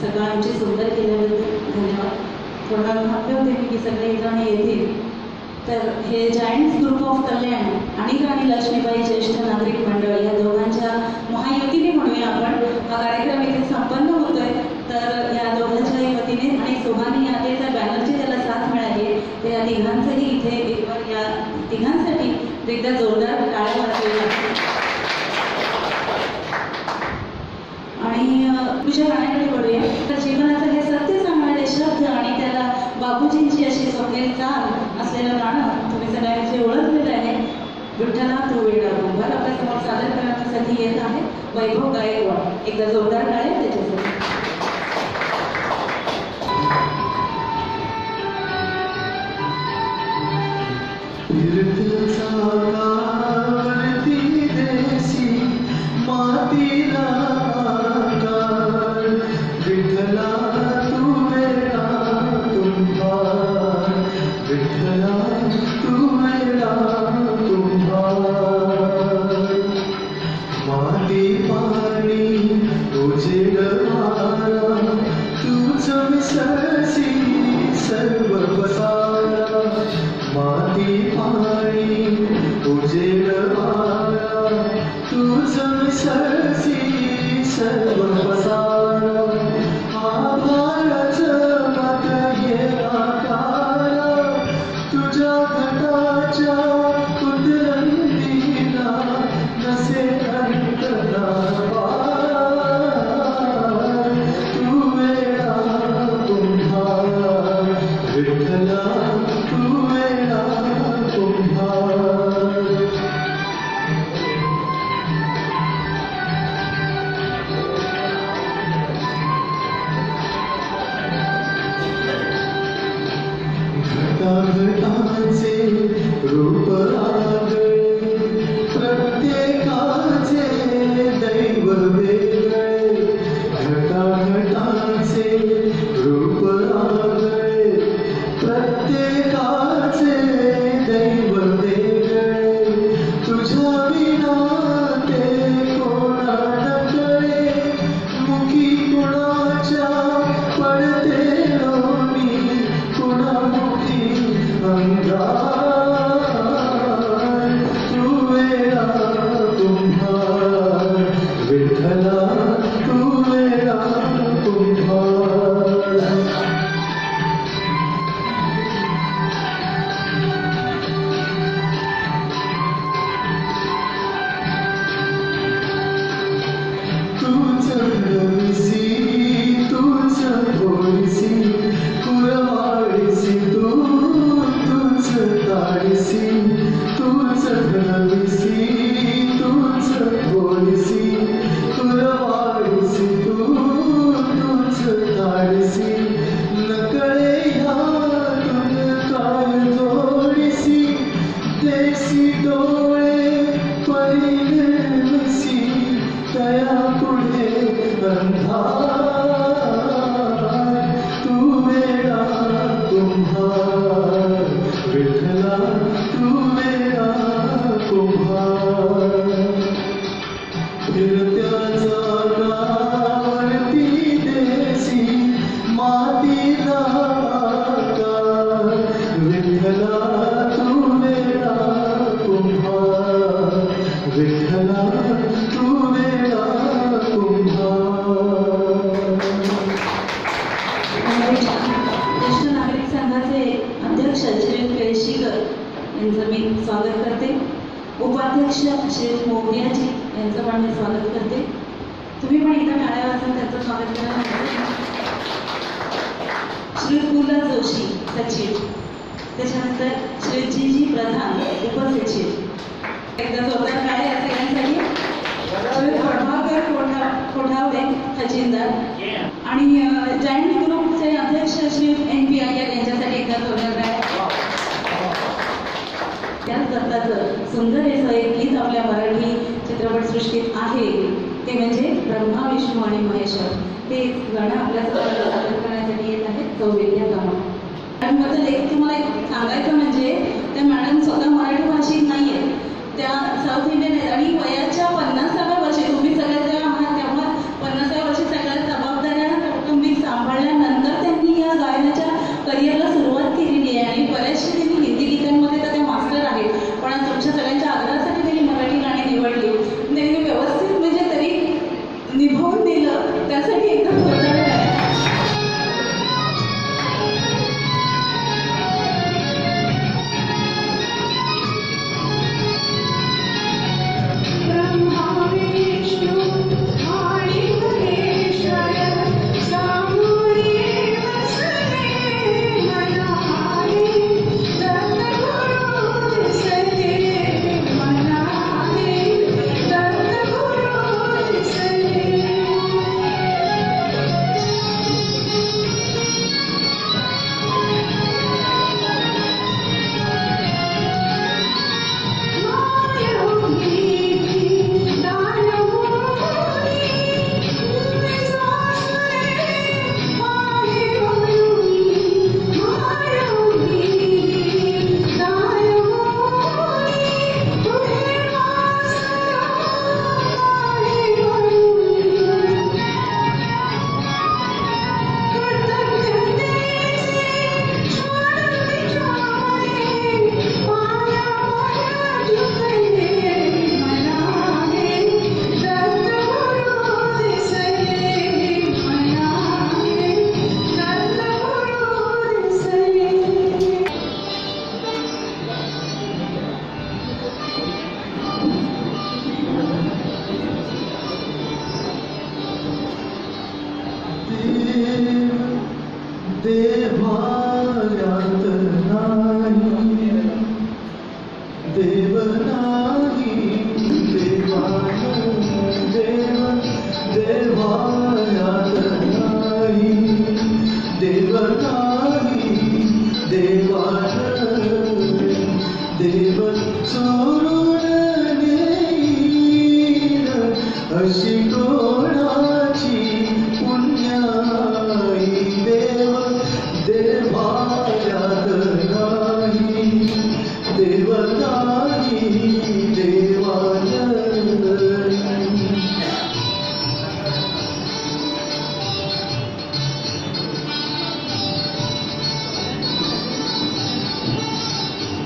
सगळ्यांची सुंदर केल्याबद्दल धन्यवाद. थोडा थांबले होते मी की सगळे जण येतील. तर हे जायंट्स ग्रुप ऑफ कल्याण आणि राणी लक्ष्मीबाई ज्येष्ठ नागरिक मंडळ या दोघांच्या महायुतीने म्हणूया आपण हा कार्यक्रम इथे संपन्न होतोय. तर या दोघांच्याही वतीने आणि सोहानी यात्रेच्या बॅनरची त्याला साथ मिळाली ते या तिघांचंही इथे एकवर या तिघांसाठी एकदा जोरदार टाळ्या वाजवूया. आणि तुझ्या गाण्याकडे वळूया. तर जीवनाचं हे सत्य सांगणारे शब्द आणि त्याला बाबूजींची अशी स्वप्नेल चाल असलेलं गाणं तुम्ही सगळ्यांची ओळखलेलं आहे. विठ्ठला तू वेडा डोंगर आपल्यासमोर सादर करण्यासाठी येत आहे वैभव गायकवाड. एकदा जोरदार टाळ्या त्याच्यासाठी. तू वेडा तुम्हा, विठ्ठला तू वेडा तुम्हा. माती पाणी उजेड वारा, तूच मिसळसी सर्व पसारा. माती पाणी उजेड वारा, तूच मिसळसी सर्व पसारा. आभाळाचं मात हे आकारा, तुझ्या घटाच्या उतरंडीला नसे अंतरा पार. तू वेडा तुम्हा, विठ्ठला तू वेडा तुम्हा. घटाघटाचे रूप आगळे, प्रत्येकाचे दैव वेगळे. घटाघटाचे रूप आगळे, प्रत्येकाचे दैव वेगळे. तुझ्या विना ते कोणा नकळे, मुखी कुणाच्या पडते लोणी, कुणामुखी अंगार. तू वेडा तुम्हा, विठ्ठला तू वेडा तुम्हा. तूच घडविसी तूच बोलिसी, कुरवाळीसी तूच ताडीसी. तूच घडविसी तूच बोलिसी, कुरवाळीसी तूच ताडीसी. नकळे ह्यातून काय जोडीसी, देसी डोळे परी निर्मिसी, तया पुढे अंधार. तू वेडा तुम्हा, विठ्ठला तू वेडा तुम्हा. फिरत्या जागावरती देसी मातीचा आकार. विठ्ठला तू वेडा तुम्हा, विठ्ठला तू वेडा तुम्हा. ज्येष्ठ नागरिक संघाचे अध्यक्ष श्री केळशीकर यांचं मी स्वागत करते. उपाध्यक्ष श्री मोगयाजी यांचं पण मी स्वागत करते. तुम्ही पण इथं टाळ्या वाजवून त्यांचं स्वागत करा. श्री पु ल जोशी सचिव, त्याच्यानंतर श्री जी प्रधान उपसचिव. एकदा जोरदार टाळ्या या सगळ्यांसाठी. श्री प्रभाकर कोठावडे खजिनदार आणि जायंट ग्रुपचे अध्यक्ष श्री NP अय्यर यांच्यासाठी एकदा जोरदार टाळ्या. त्याच दत्ताचं सुंदर असं एक गीत आपल्या मराठी चित्रपटसृष्टीत आहे, ते म्हणजे ब्रह्मा विष्णू आणि महेश्वर. ते गाणं आपल्यासोबत सादर करण्यासाठी येत आहे सौविद्या कामा. मॅडमबद्दल एक तुम्हाला एक सांगायचं म्हणजे त्या मॅडम स्वतः मराठी भाषिक नाही आहेत, त्या साऊथ इंडियन आहेत. आणि वयाच्या 50व्या वर्षी, तुम्ही सगळ्याजण आहात तेव्हा 50व्या वर्षी सगळ्या जबाबदाऱ्या कौटुंबिक सांभाळल्यानंतर त्यांनी या गायनाच्या करिअरला सुरुवात केलेली आहे. आणि बऱ्याचशा त्यांनी हिंदी गीतांमध्ये तर त्या मास्टर आहेत, पण तुमच्या सगळ्यांच्या आग्रहासाठी त्यांनी मराठी गाणी निवडली. त्यांनी व्यवस्थित म्हणजे तरी निभावून दिलं, त्यासाठी एकदम जोरदार आहे. ब्रह्मा देवायात नाही देव नाही देवात देव देवायात नाही देव नाही देवात देव सोडून नेईल अशी कोणाची पुण्याई देव देवायात नाही देव नाही देवात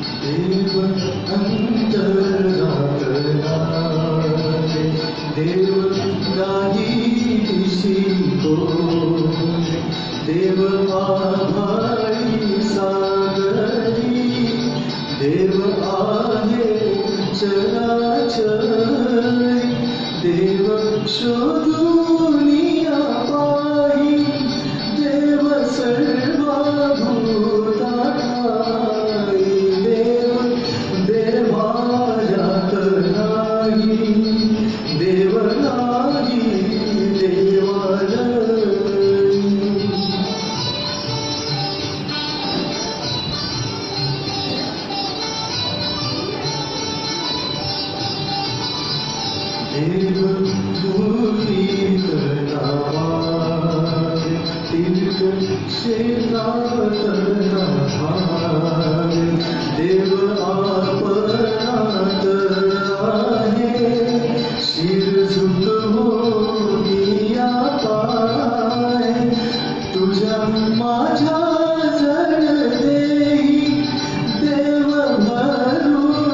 देव अंतरात नाही देव नाही दिशितो देव आभाळी सागरी देव आहे चराचरी देव शोधूनिया पाही देव सर्वभूताई देव देवायात नाही देव नाही देवात देव धुलीत नावारे तीर्थ क्षेत्रात नावारे देव आपणात आहे शिर झुकवूनिया पाय तुझ्या माझ्या जड देई देव भरुनिया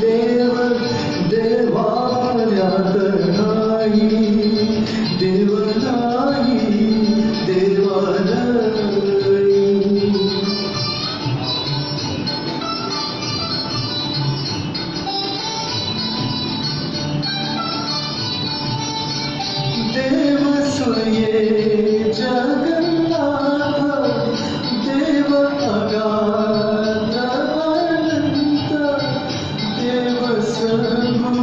देव देवायात नाही देव नाही देवात देव सोये जगन्नाथ देव अगाध अनंत देव सगुण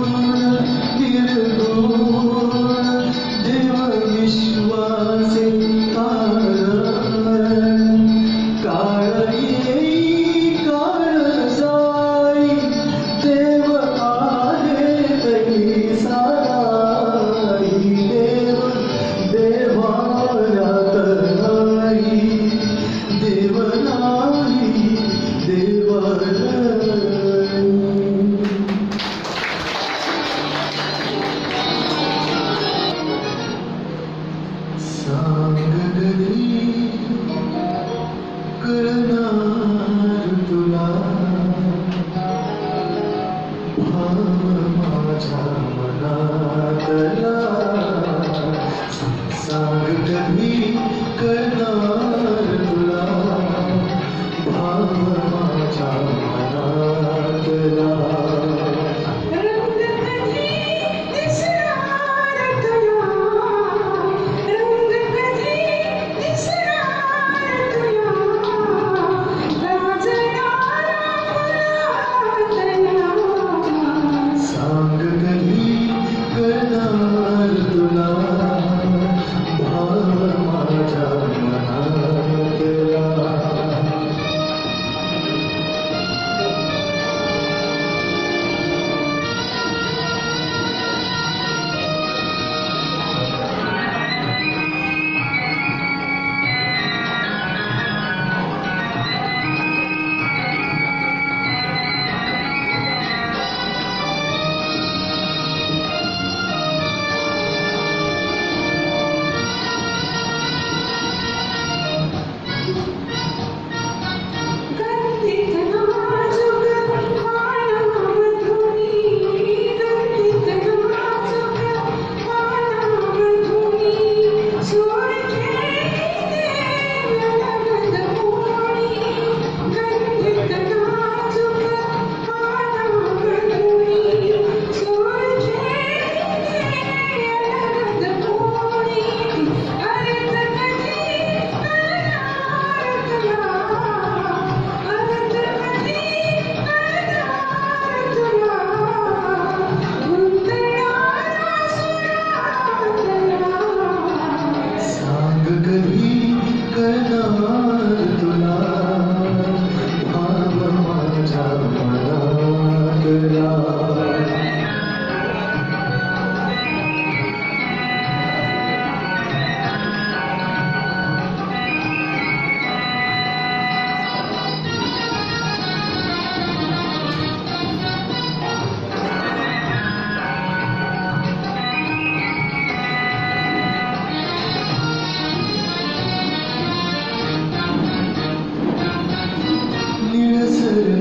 निर्गुण देव विश्वासे कारण काळ येई काळ जाई देव आहे तैसा नाही देव देवायात नाही देव नाही देवात सांगली कळणार तुला भाव माझ्या मनातला सांगली कळणार तुला भाव माझ्या मनातला सांगली कळणार तुला भाव माझ्या मनात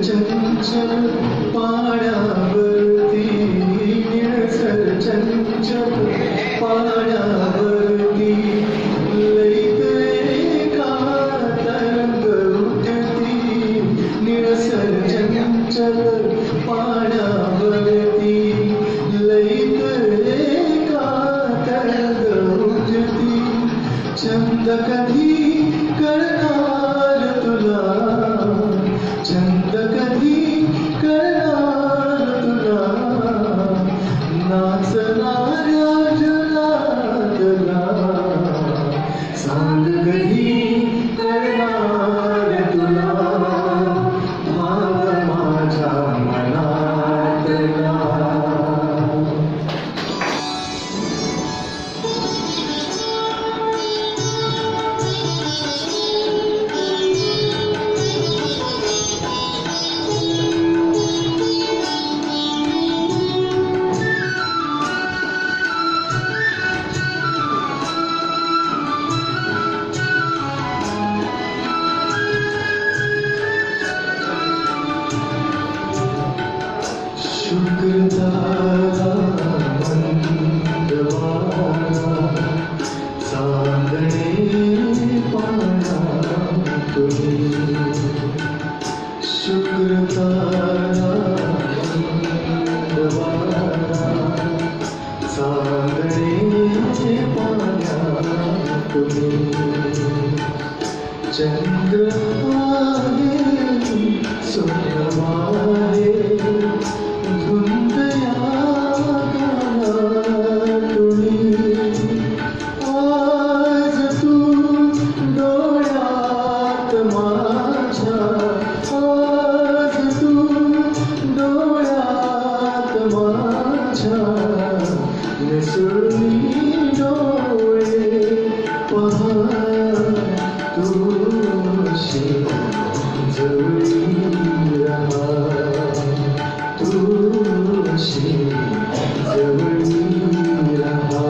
चंचल पाण्यावरती निळसर चंचल पाण्यावरती लईत एका तरंग उठती निळसर चंचल पाण्यावरती लईत एका तरंग उठती चंद कधी कळणार तुला चंद कधी कळणार तुला नाचणाऱ्या जगातला सांग कधी कळणार तुला भाव माझ्या मनातला शुक्रतारा मंदवारा चांदणे पाना तुम्ही शुक्रतारा मंदवारा चांदणे पाना तुम्ही चंद्र आहे सोनवारे धुंदया तुळी आज तू डोळ्यात माझ्या आज तू डोळ्यात माझ्या मिसळी डोळे पहा तुळशी जवळी रहा तुळशी जवळी रहा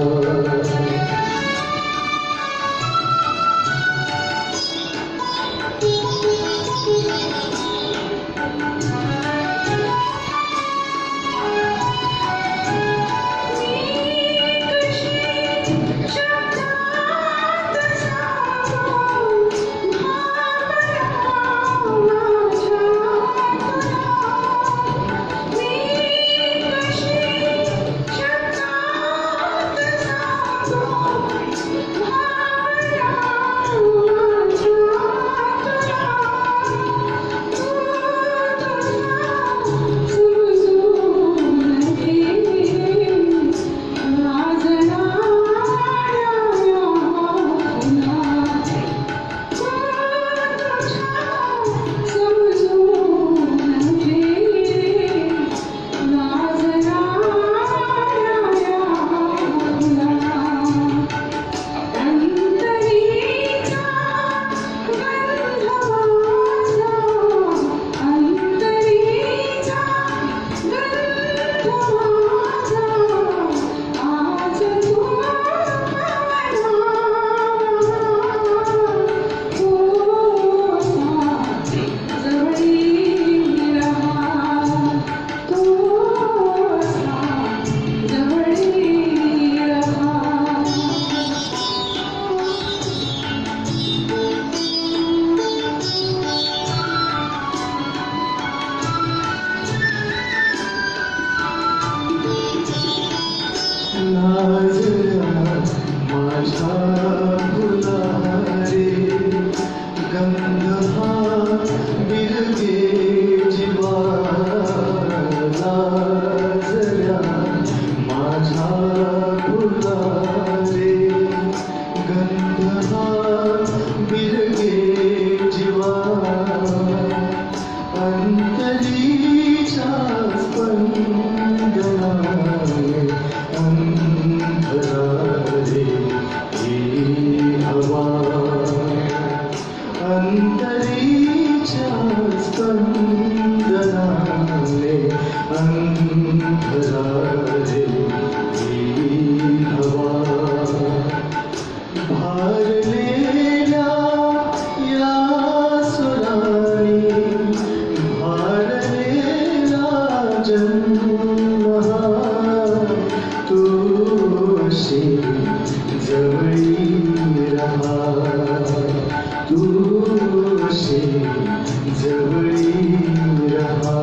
भारलेल्या या सुरानी रहा तू असे जवळी रहा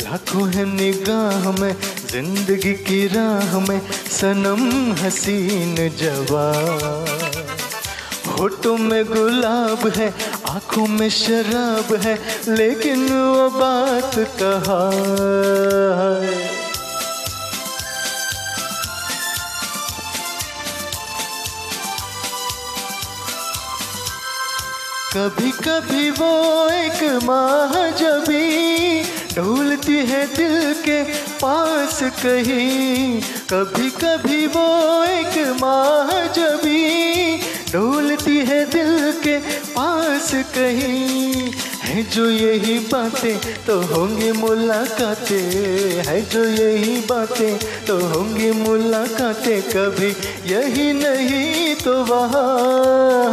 लाखों है निगाह में जिंदगी की राह में सनम हसीन जवान होठों में गुलाब है आंखों में शराब है लेकिन वो बात कहाँ है कभी कभी वो एक महाजबी ढूलती है दिल के पास कहीं कभी कभी वो एक महाजबी ढूलती है दिल के पास कहीं है जो यही बातें तो होंगी मुलाकातें है जो यही बातें तो होंगी मुलाकातें कभी यही नहीं तो वहाँ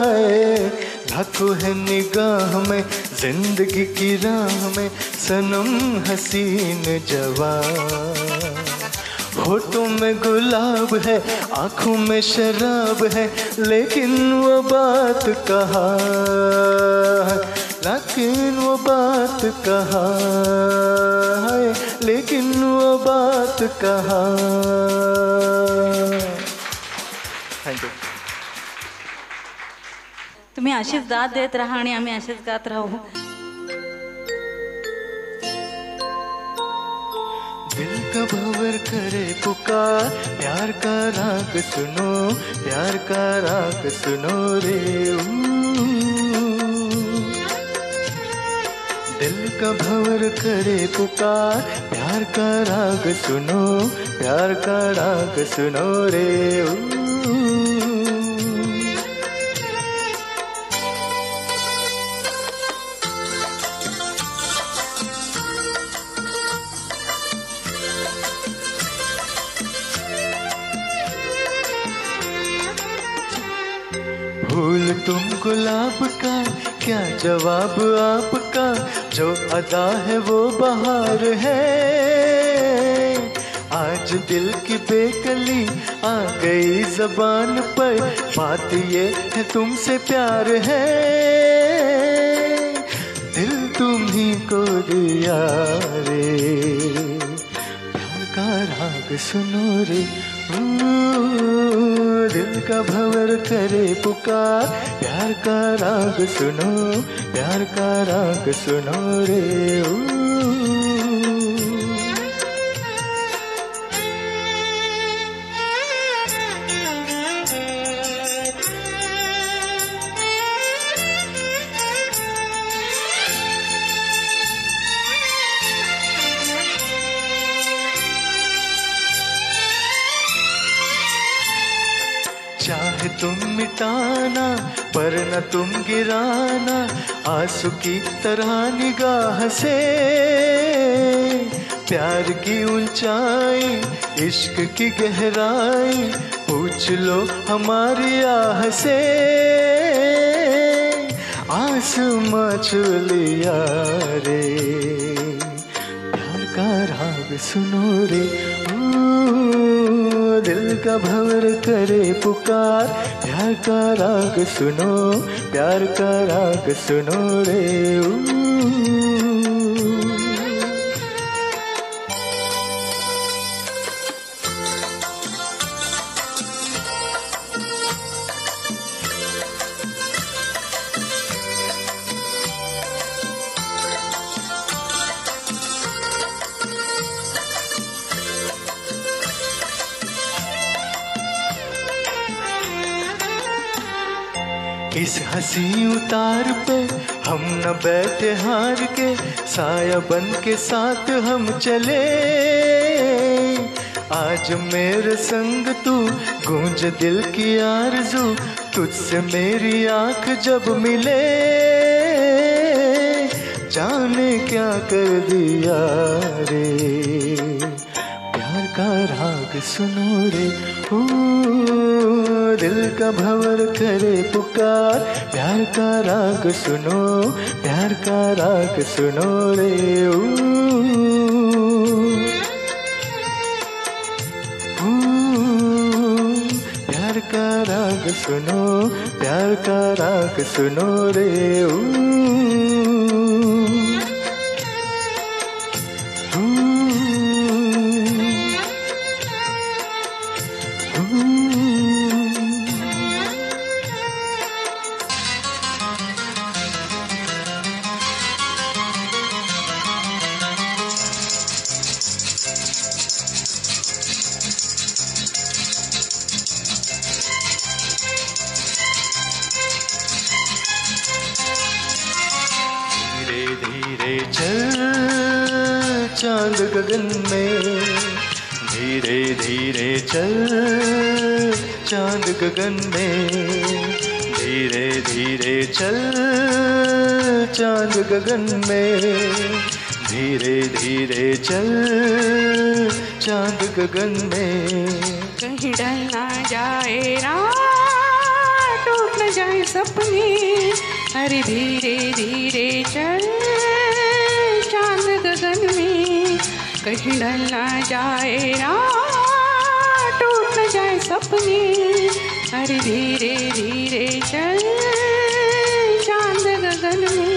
है लाखों है निगाह में जिंदगी की राह में सनम हसीन जवान होठों में गुलाब है आंखों में शराब है लेकिन वो बात कहाँ है लेकिन वो बात कहाँ है लेकिन वो बात कहाँ थँक्यू तुम्ही अशीच दाद देत राहा आणि आम्ही असेच गात राहू दिल का भंवर करे पुकार प्यार का राग सुनो प्यार का राग सुनो रे दिल का भंवर करे पुकार प्यार का राग सुनो प्यार का राग सुनो रे फूल तुम गुलाब का क्या जवाब आपका जो अदा है वो बहार है आज दिल की बेकली आ गई ज़बान पर बात ये है तुमसे प्यार है तुम्हीं को दिया रे। प्यार का राग सुनो रे, दिल का भंवर करे पुकार। प्यार का राग सुनो, प्यार का राग सुनो रे। चाहे तुम मिटाना पर न तुम गिराना, आंसू की तरह निगाह से। प्यार की ऊंचाई, इश्क की गहराई, पूछ लो हमारी आह से। आसमां छू लिया रे, प्यार का राग सुनो रे। दिल का भंवर करे पुकार। प्यार का राग सुनो, प्यार का राग सुनो रे। इस हंसी उतार पे हम न बैठे हार के, साया बन के साथ हम चले। आज मेरे संग तू, गूंज दिल की आरज़ू, तुझसे मेरी आंख जब मिले। जाने क्या कर दिया रे, प्यार का राग सुनो रे। दिल का भंवर करे पुकार। प्यार का राग सुनो, प्यार का राग सुनो रे। प्यार का राग सुनो, प्यार का राग सुनो रे। धीरे चल चांद गगन में, धीरे धीरे चल चांद गगन में, धीरे धीरे चल चांद गगन में, धीरे धीरे चल चांद गगन में। कहीं डल ना जाए रात, टूट न जाए सपने, अरे धीरे धीरे चल चांद गगन में। कहीं ढल ना जाए रात, टूट न जाए सपने, अरे धीरे धीरे चल चांद गगन में।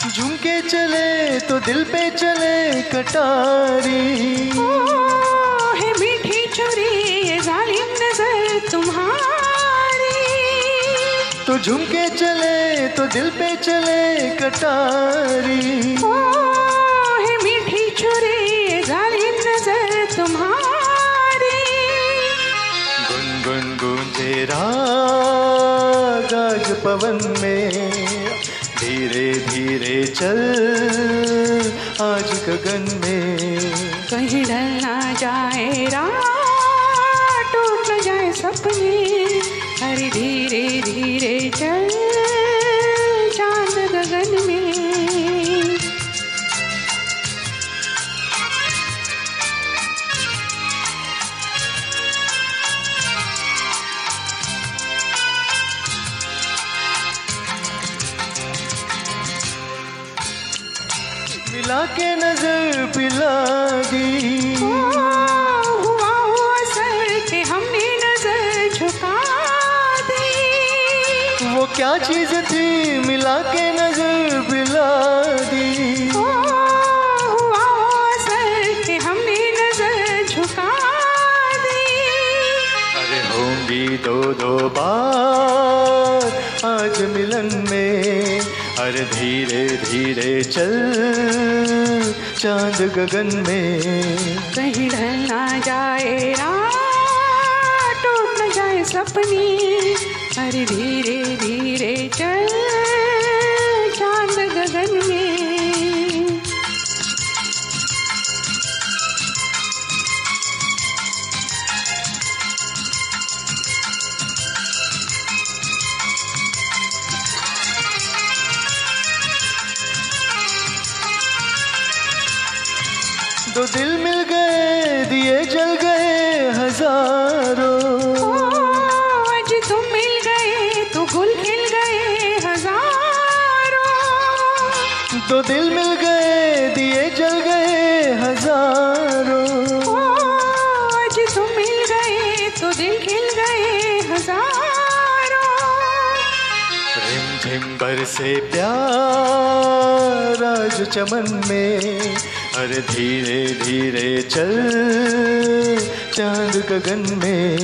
झुमके चले तो दिल पे चले कटारी, है मीठी छुरी ये जालिम नजर तुम्हारी। तो झुमके चले तो दिल पे चले कटारी, है मीठी छुरी ये जालिम नजर तुम्हारी। गुनगुन गूंजे राग आज पवन में, धीरे धीरे चल आज गगन में। कहीं ढल ना जाए रात, टूट न जाए सपने, अरे धीरे धीरे चल चांद गगन में। मिला के नजर पिला दी। हुआ असर के हमने नजर झुका दी। वो क्या चीज थी मिला के नजर पिला दी। हुआ असर के हमने नजर झुका दी। अरे होंगी दो दो बार आज मिलन में, अरे धीरे धीरे चल चांद गगन में। कहीं ढल ना जाए रात, टूट न जाए सपनी, अरे धीरे धीरे चल चांद गगन में। दो दिल मिल गए दिए जल गए हजारों। आज तुम मिल गए तो गुल खिल गए हजारों। दो दिल मिल गए दिए जल गए हजारों। आज तुम मिल गए तो दिल खिल गए हजारों। रिमझिम बरसे प्यार आज चमन में, अरे धीरे धीरे चल चांद गगन में।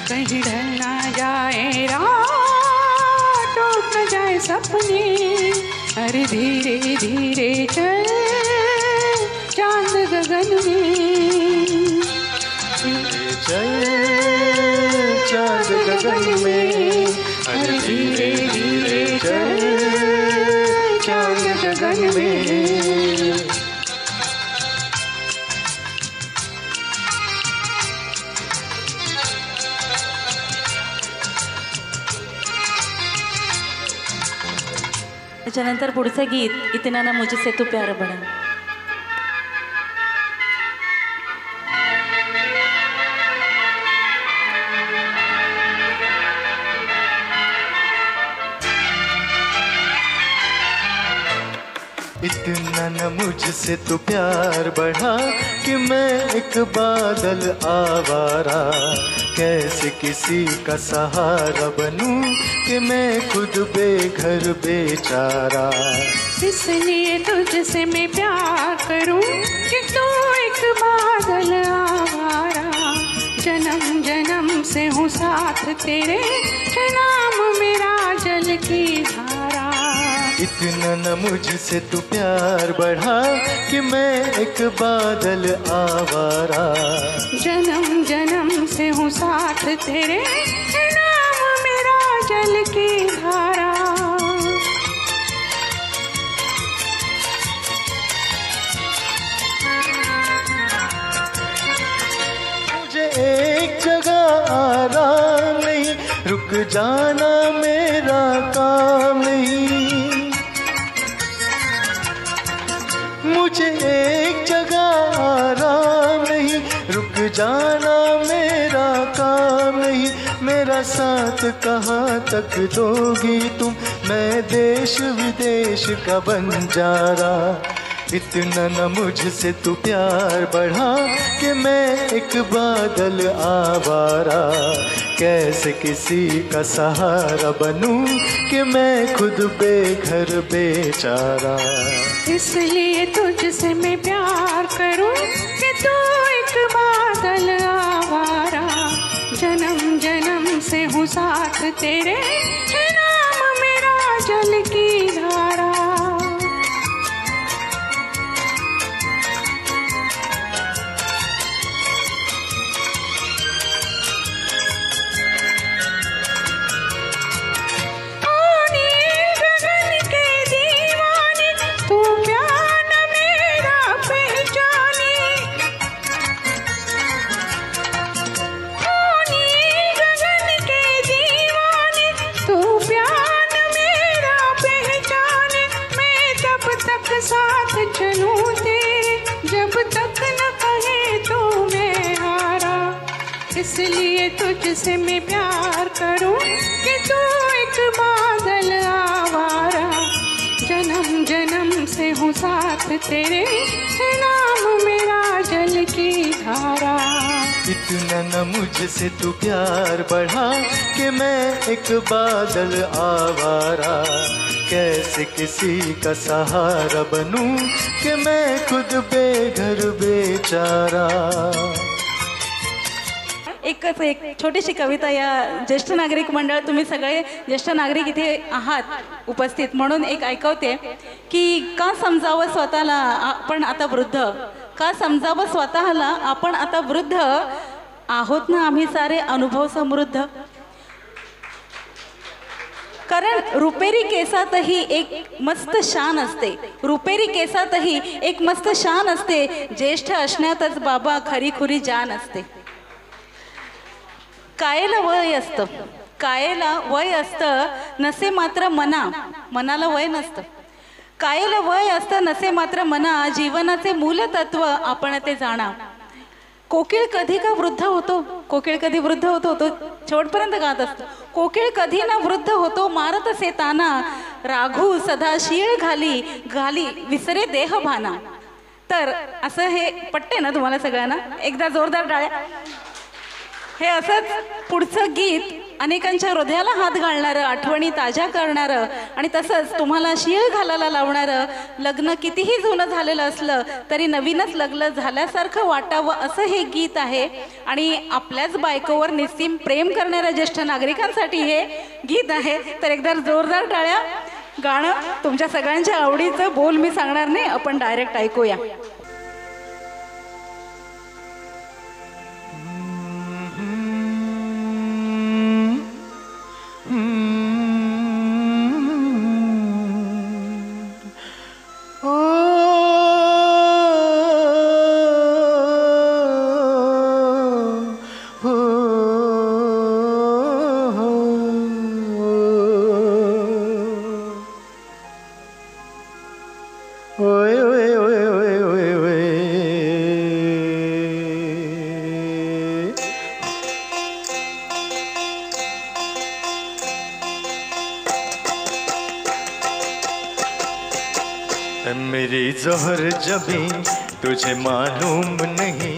कहीं ढल ना जाए रात, टूट न जाए सपने, अरे धीरे धीरे चल चांद गगन में। चल चांद गगन में, अरे धीरे धीरे चल चांद गगन में। त्याच्यानंतर पुढचं गीत इतना ना मुझसे तू प्यार बड़ा। इतना न मुझसे तू प्यार बढ़ा कि मैं एक बादल आवारा, कैसे किसी का सहारा बनूं कि मैं खुद बेघर बेचारा। इसलिए तुझसे मैं प्यार करूं कि तू एक बादल आवारा। जन्म जन्म से हूँ साथ तेरे, है नाम मेरा जल की धारा। इतना न मुझसे तू प्यार बढ़ा कि मैं एक बादल आवारा। जन्म जन्म से हूँ साथ तेरे, है नाम मेरा जल की धारा। मुझे एक जगह आराम नहीं, रुक जाना मेरा काम नहीं। मुझे एक जगह आराम नहीं, रुक जाना मेरा काम नहीं। मेरा साथ कहाँ तक दोगी तुम, मैं देश विदेश का बंजारा। इतना न मुझसे तू प्यार बढ़ा कि मैं एक बादल आवारा, कैसे किसी का सहारा बनूं कि मैं खुद बेघर बेचारा। इसलिए तुझसे मैं प्यार करूं कि तू एक बादल आवारा। जन्म जन्म से हूँ साथ तेरे, है नाम मेरा जल की धारा। साथ चलूं तेरे, जब तक न कहे तो मैं हारा। इसलिए तुझसे मैं प्यार करूं कि तू एक बादल आवारा। जन्म जन्म से हूँ साथ तेरे है नाम मेरा जल की धारा। इतना न मुझसे तू प्यार बढ़ा कि मैं एक बादल आवारा। कैसे किसी का सहारा बनूं कि मैं खुद बेघर बेचारा। एक छोटीशी कविता या ज्येष्ठ नागरिक मंडळ, तुम्ही सगळे ज्येष्ठ नागरिक इथे आहात उपस्थित म्हणून एक ऐकवते की का समजावं स्वतःला आपण आता वृद्ध, का समजावं स्वतःला आपण आता वृद्ध आहोत ना आम्ही सारे अनुभव समृद्ध। कारण रुपेरी केसातही एक मस्त शान असते, रुपेरी केसातही एक मस्त शान असते, ज्येष्ठ असण्यातच बाबा खरीखुरी जान असते। कायेला वय असतं, कायेला वय असतं, नसे मात्र मनाला वय नसतं। कायेला वय असतं, नसे मात्र मना, जीवनाचे मूलतत्व आपण ते जाणा। कोकिळ कधी का वृद्ध होतो, कोकिळ कधी वृद्ध होतो, तो शेवटपर्यंत गात असतो। कोकिळ कधी ना वृद्ध होतो, मारत असे ताना, राघू सदा शीळ घाली घाली विसरे देह भाना। तर असं हे पटते ना तुम्हाला सगळ्यांना? एकदा जोरदार टाळ्या। हे असंच पुढचं गीत अनेकांच्या हृदयाला हात घालणारं, आठवणी ताज्या करणारं आणि तसंच तुम्हाला शीळ घालायला लावणारं। लग्न कितीही जुनं झालेलं असलं तरी नवीनच लग्न झाल्यासारखं वाटावं असं हे गीत आहे आणि आपल्याच बायकोवर निस्सीम प्रेम करणाऱ्या ज्येष्ठ नागरिकांसाठी हे गीत आहे। तर एकदा जोरदार टाळ्या। गाणं तुमच्या सगळ्यांच्या आवडीचं, बोल मी सांगणार नाही, आपण डायरेक्ट ऐकूया। मेरी ज़ोहर जबी तुझे मालूम नहीं,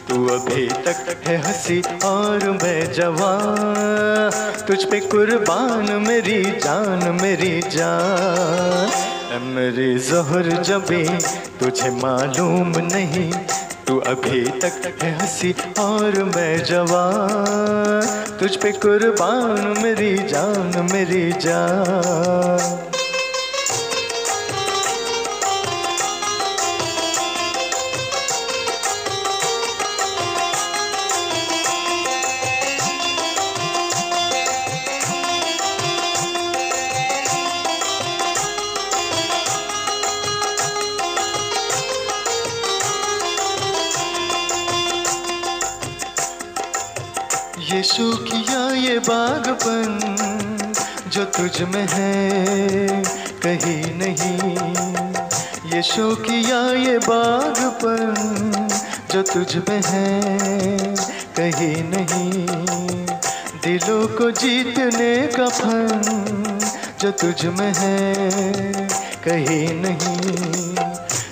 तू अभी तक है हंसी और मैं जवान। तुझ पे कुर्बान मेरी जान मेरी जान। मेरी ज़ोहर जबी तुझे मालूम नहीं, तू अभी तक है हंसी और मैं जवान। तुझ पे कुर्बान मेरी जान मेरी जान। यीशु किया ये बागपन जो तुझ में है कहीं नहीं। यीशु किया ये बागपन जो तुझ में है कहीं नहीं। दिलों को जीतने का फन जो तुझ में है कहीं नहीं।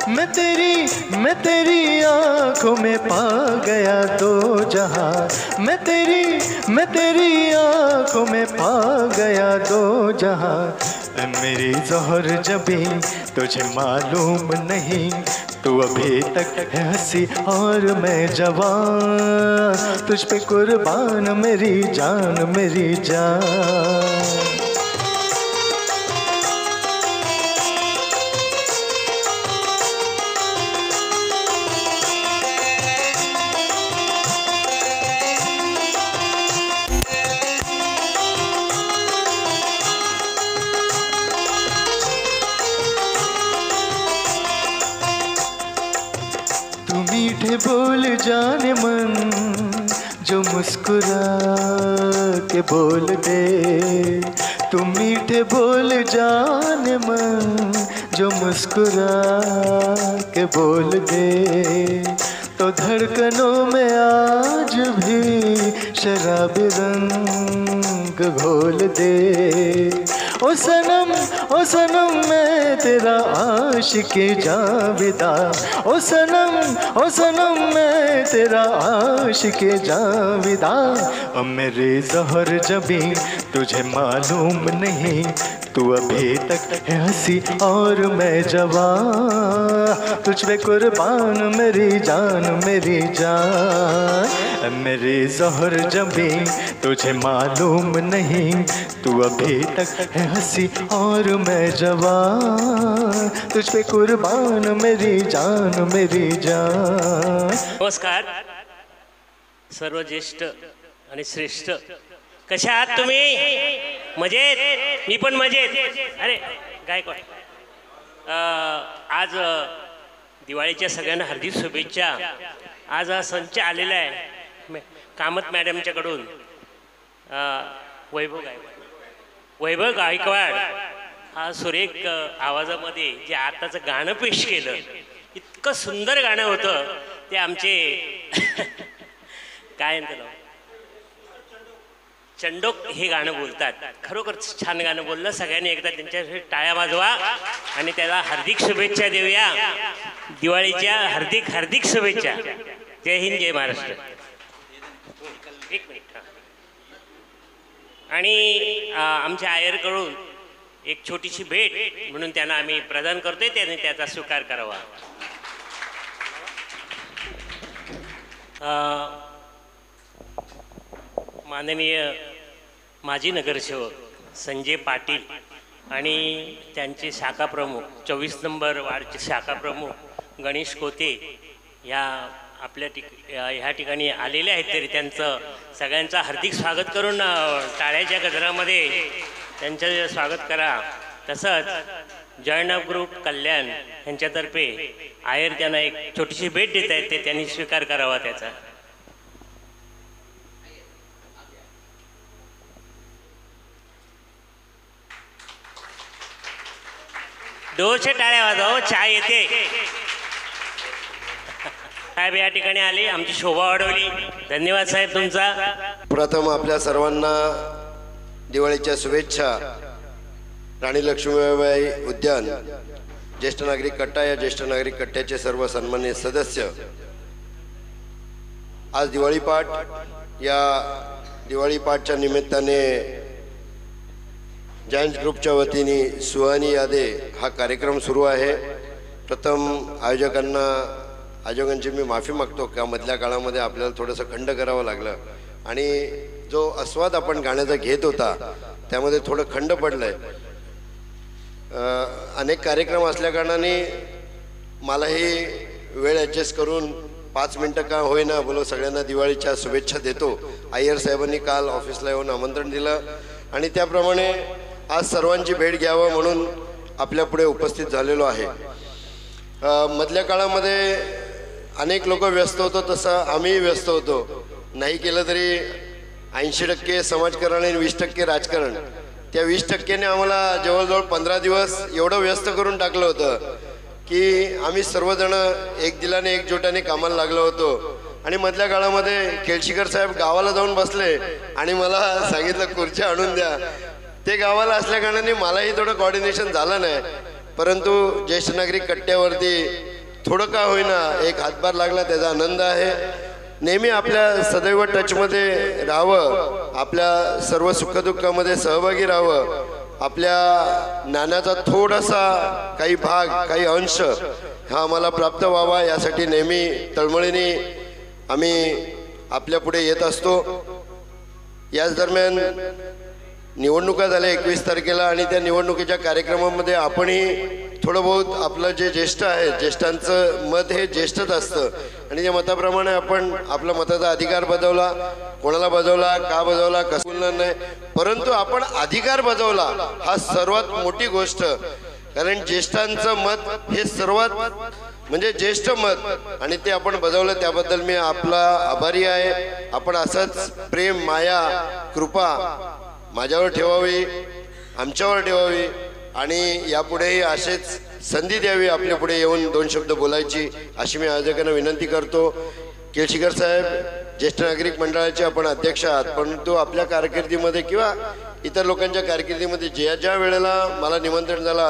मैं तेरी आँखों में पा गया तो जहां। मैं तेरी आँखों में पा गया तो जहां। मेरी ज़ोहर जबी तुझे मालूम नहीं, तू अभी तक है हंसी और मैं जवान। तुझ पे कुर्बान मेरी जान मेरी जान। मीठे बोल जाने मन जो मुस्कुरा के बोल दे। तुम मीठे बोल जाने मन जो मुस्कुरा के बोल दे। तो धड़कनों में आज भी शराबी रंग रंग घोल दे। ओ सनम मैं तेरा आशिक़े जाविदा। ओ सनम मैं तेरा आशिक़े जाविदा। अब मेरे ज़हर जबी तुझे मालूम नहीं, तू अभी तक है हंसी और मैं जवान। तुझ पे कुर्बान मेरी जान मेरी जान। मेरी ज़हर जबी तुझे मालूम नहीं, तू अभी तक है हंसी और मैं जवान। तुझ पे कुर्बान मेरी जान मेरी जान। नमस्कार सर्व ज्येष्ठ आणि श्रेष्ठ, कशा आहात तुम्ही? मजेत? मी पण मजेत. अरे गायकवाड, आज दिवाळीच्या सगळ्यांना हार्दिक शुभेच्छा. आज हा संच आलेला आहे कामत मॅडमच्याकडून. वैभव गायकवाड हा सुरेख आवाजामध्ये जे आताचं गाणं पेश केलं, इतकं सुंदर गाणं होतं. ते आमचे काय म्हणतात चंडोक हे गाणं बोलतात. खरोखर छान गाणं बोललं. सगळ्यांनी एकदा त्यांच्यासाठी टाळ्या वाजवा आणि त्याला हार्दिक शुभेच्छा देऊया. दिवाळीच्या हार्दिक हार्दिक शुभेच्छा. जय हिंद जय महाराष्ट्र. एक मिनिट. आणि आमच्या आयरकडून एक छोटीशी भेट म्हणून त्यांना आम्ही प्रदान करतोय, त्याने त्याचा स्वीकार करावा. माननीय माजी नगरसेवक संजय पाटील आणि त्यांचे शाखा प्रमुख 24 नंबर वार्डचे शाखा प्रमुख गणेश कोते ह्या आपल्या ह्या ठिकाणी आलेले आहेत. तरी त्यांचं सगळ्यांचं हार्दिक स्वागत करून टाळ्याच्या गजरामध्ये त्यांचं स्वागत करा. तसंच जॉईन अप ग्रुप कल्याण यांच्यातर्फे आयर त्यांना एक छोटीशी भेट देत आहेत, ते त्यांनी स्वीकार करावा त्याचा. दोनशे टाळ्या वाजवा, चहा येते. साहेब या ठिकाणी आले, आमची शोभा वाढवली. धन्यवाद साहेब तुमचा. प्रथम आपल्या सर्वांना दिवाळीच्या शुभेच्छा. राणी लक्ष्मीबाई उद्यान ज्येष्ठ नागरिक कट्टा या ज्येष्ठ नागरिक कट्ट्याचे सर्व सन्माननीय सदस्य, आज दिवाळी पाठ, या दिवाळी पाठच्या निमित्ताने जायंट्स ग्रुपच्या वतीने सुहानी यादे हा कार्यक्रम सुरू आहे. प्रथम आयोजकांची मी माफी मागतो का मधल्या काळामध्ये आपल्याला थोडंसं खंड करावं लागलं आणि जो आस्वाद आपण गाण्याचा घेत होता त्यामध्ये थोडं खंड पडलं आहे. अनेक कार्यक्रम असल्याकारणाने मलाही वेळ ॲडजस्ट करून 5 मिनटं का होईना बोलो सगळ्यांना दिवाळीच्या शुभेच्छा देतो. अय्यर साहेबांनी काल ऑफिसला येऊन आमंत्रण दिलं आणि त्याप्रमाणे आज सर्वांची भेट घ्यावं म्हणून आपल्या पुढे उपस्थित झालेलो आहे. मधल्या काळामध्ये अनेक लोक व्यस्त होतो, तसं आम्ही व्यस्त होतो. नाही केलं तरी 80% समाजकारण आणि 20% राजकारण. त्या 20%ने आम्हाला जवळजवळ 15 दिवस एवढं व्यस्त करून टाकलं होतं की आम्ही सर्वजण एक दिलाने एकजुटाने कामाला लागलो होतो. आणि मधल्या काळामध्ये केळशीकर साहेब गावाला जाऊन बसले आणि मला सांगितलं खुर्च्या आणून द्या. ते गावाला असल्या कारणाने मलाही थोडं कोऑर्डिनेशन झालं नाही, परंतु ज्येष्ठ नागरिक कट्ट्यावरती थोडं का होईना एक हातभार लागला, त्याचा आनंद आहे. नेहमी आपल्या सदैव टचमध्ये राहावं, आपल्या सर्व सुखदुःखामध्ये सहभागी राहावं, आपल्या ज्ञानाचा थोडासा काही भाग काही अंश हा आम्हाला प्राप्त व्हावा यासाठी नेहमी तळमळीने आम्ही आपल्या पुढे येत असतो. याच दरम्यान निवडणुका झाल्या 21 तारखेला आणि त्या निवडणुकीच्या कार्यक्रमामध्ये आपणही थोडं बहुत आपलं जे ज्येष्ठ आहे, ज्येष्ठांचं मत हे ज्येष्ठच असतं आणि त्या मताप्रमाणे आपण आपला मताचा अधिकार बजावला. कोणाला बजावला, का बजावला, कसं बोलणार नाही, परंतु आपण अधिकार बजावला हा सर्वात मोठी गोष्ट. कारण ज्येष्ठांचं मत हे सर्वात म्हणजे ज्येष्ठ मत आणि ते आपण बजावलं त्याबद्दल मी आपला आभारी आहे. आपण असंच प्रेम, माया, कृपा माझ्यावर ठेवावी, आमच्यावर ठेवावी आणि यापुढेही असेच संधी द्यावी आपल्या पुढे येऊन 2 शब्द बोलायची अशी मी आयोजकांना विनंती करतो. केळशीकर साहेब ज्येष्ठ नागरिक मंडळाचे आपण अध्यक्ष आहात, परंतु आपल्या कारकिर्दीमध्ये किंवा इतर लोकांच्या कारकिर्दीमध्ये ज्या वेळेला मला निमंत्रण झालं,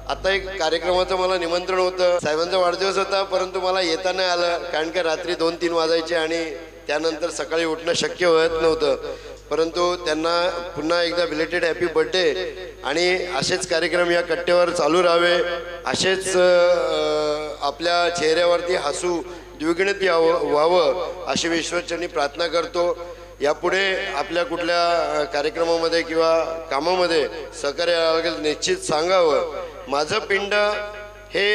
आता एक कार्यक्रमाचं मला निमंत्रण होतं, साहेबांचा वाढदिवस होता, परंतु मला येता नाही आलं कारण की रात्री 2-3 वाजायचे आणि त्यानंतर सकाळी उठणं शक्य होत नव्हतं. परंतु त्यांना पुन्हा एकदा बिलेटेड हॅपी बर्थडे आणि असेच कार्यक्रम या कट्ट्यावर चालू राहावे, असेच आपल्या चेहऱ्यावरती हसू द्विगुणित व्हावं अशी विश्वचरणी प्रार्थना करतो. यापुढे आपल्या कुठल्या कार्यक्रमामध्ये किंवा कामामध्ये सहकार्य लागेल निश्चित सांगावं. माझं पिंड हे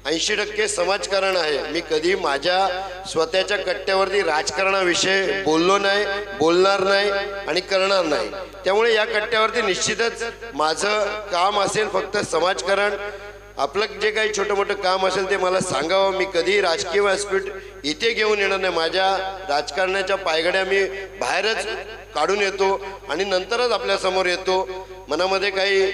80% समाजकारण आहे. मी कधी माझ्या स्वतःच्या कट्ट्यावरती राजकारणाविषयी बोललो नाही, बोलणार नाही आणि करणार नाही. त्यामुळे या कट्ट्यावरती निश्चितच माझं काम असेल फक्त समाजकारण. आपलं जे काही छोटं मोठं काम असेल ते मला सांगावं. मी कधी राजकीय व्यासपीठ इथे घेऊन येणार नाही. माझ्या राजकारणाच्या पायघड्या मी बाहेरच काढून येतो आणि नंतरच आपल्यासमोर येतो. मनामध्ये काही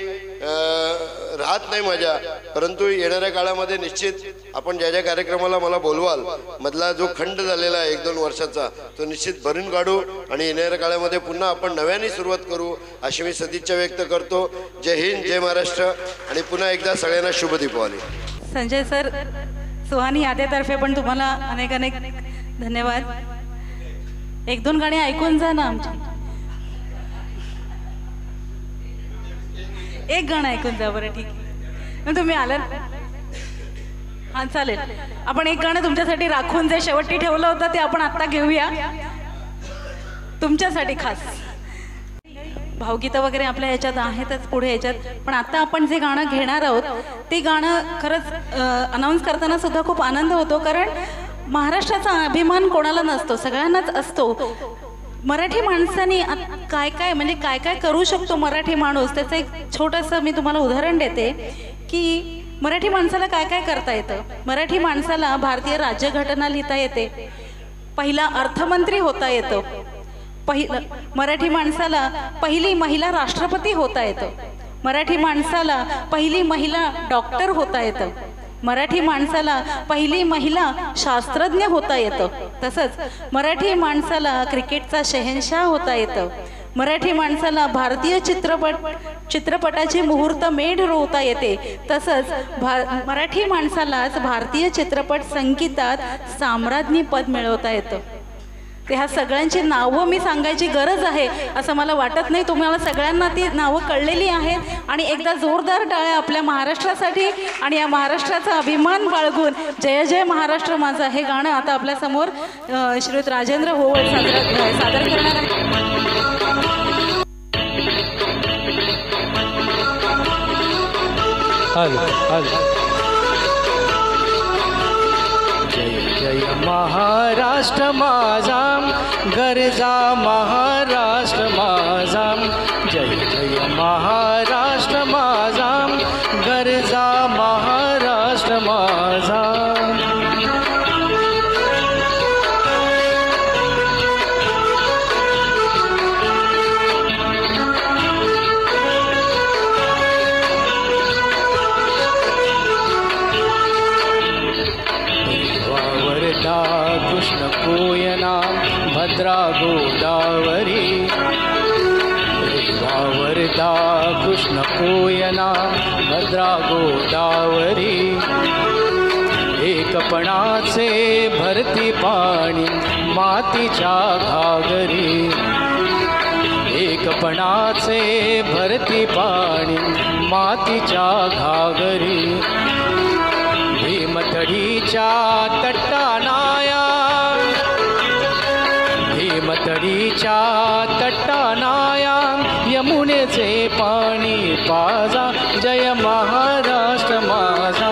राहत नाही माझ्या, परंतु येणाऱ्या काळामध्ये निश्चित आपण ज्या कार्यक्रमाला मला बोलवाल, मधला जो खंड झालेला आहे 1-2 वर्षाचा, तो निश्चित भरून काढू आणि येणाऱ्या काळामध्ये पुन्हा आपण नव्याने सुरुवात करू अशी मी सदिच्छा व्यक्त करतो. जय हिंद, जय महाराष्ट्र आणि पुन्हा एकदा सगळ्यांना शुभ दीपावली. संजय सर, सुहानी यादेतर्फे पण तुम्हाला अनेक धन्यवाद. 1-2 गाणी ऐकून जा ना आमची. एक गाणं ऐकून जा बरं. ठीक आहे, तुम्ही आलात. हां चालेल. आपण एक गाणं तुमच्यासाठी राखून जे शेवटी ठेवलं होतं ते आपण आत्ता घेऊया तुमच्यासाठी खास. भावगीतं वगैरे आपल्या ह्याच्यात आहेतच पुढे ह्याच्यात, पण आता आपण जे गाणं घेणार आहोत ते गाणं खरंच अनाऊन्स करताना सुद्धा खूप आनंद होतो, कारण महाराष्ट्राचा अभिमान कोणाला नसतो, सगळ्यांनाच असतो. मराठी माणसाने काय काय करू शकतो मराठी माणूस, त्याचं एक छोटंसं मी तुम्हाला उदाहरण देते की मराठी माणसाला काय काय करता येतं. मराठी माणसाला भारतीय राज्यघटना लिहिता येते, पहिला अर्थमंत्री होता येतं, मराठी माणसाला पहिली महिला राष्ट्रपती होता येतं, मराठी माणसाला पहिली महिला डॉक्टर होता येतं, मराठी माणसाला पहिली महिला शास्त्रज्ञ होता येतं, तसंच मराठी माणसाला क्रिकेटचा शहेनशाह होता येतं, मराठी माणसाला भारतीय चित्रपटाची मुहूर्त मेढ रोवता येते, तसंच मराठी माणसालाच भारतीय चित्रपट संगीतात साम्राज्ञी पद मिळवता येतं. ते ह्या सगळ्यांची नावं मी सांगायची गरज आहे असं मला वाटत नाही. तुम्हाला सगळ्यांना ती नावं कळलेली आहेत आणि एकदा जोरदार टाळ्या आपल्या महाराष्ट्रासाठी आणि या महाराष्ट्राचा अभिमान बाळगून जय जय महाराष्ट्र माझा हे गाणं आता आपल्यासमोर श्रीयुत राजेंद्र होवळ सादर करणार आहे. जय महाराष्ट्र माझा गरजा महाराष्ट्र माझा, जय जय महाराष्ट्र माझा गरजा महाराष्ट्र माझा. कृष्ण कोयना भद्रा गोदावरी, वरदा कृष्ण कोयना भद्रा गोदावरी, एकपणाचे भरती पाणी मातीच्या घागरी, एकपणाचे भरती पाणी मातीच्या घागरी, भीमतडीच्या तट्टानाया, भीमतडीच्या तट्टानाया यमुनेचे पाणी पाजा, जय महाराष्ट्र माझा,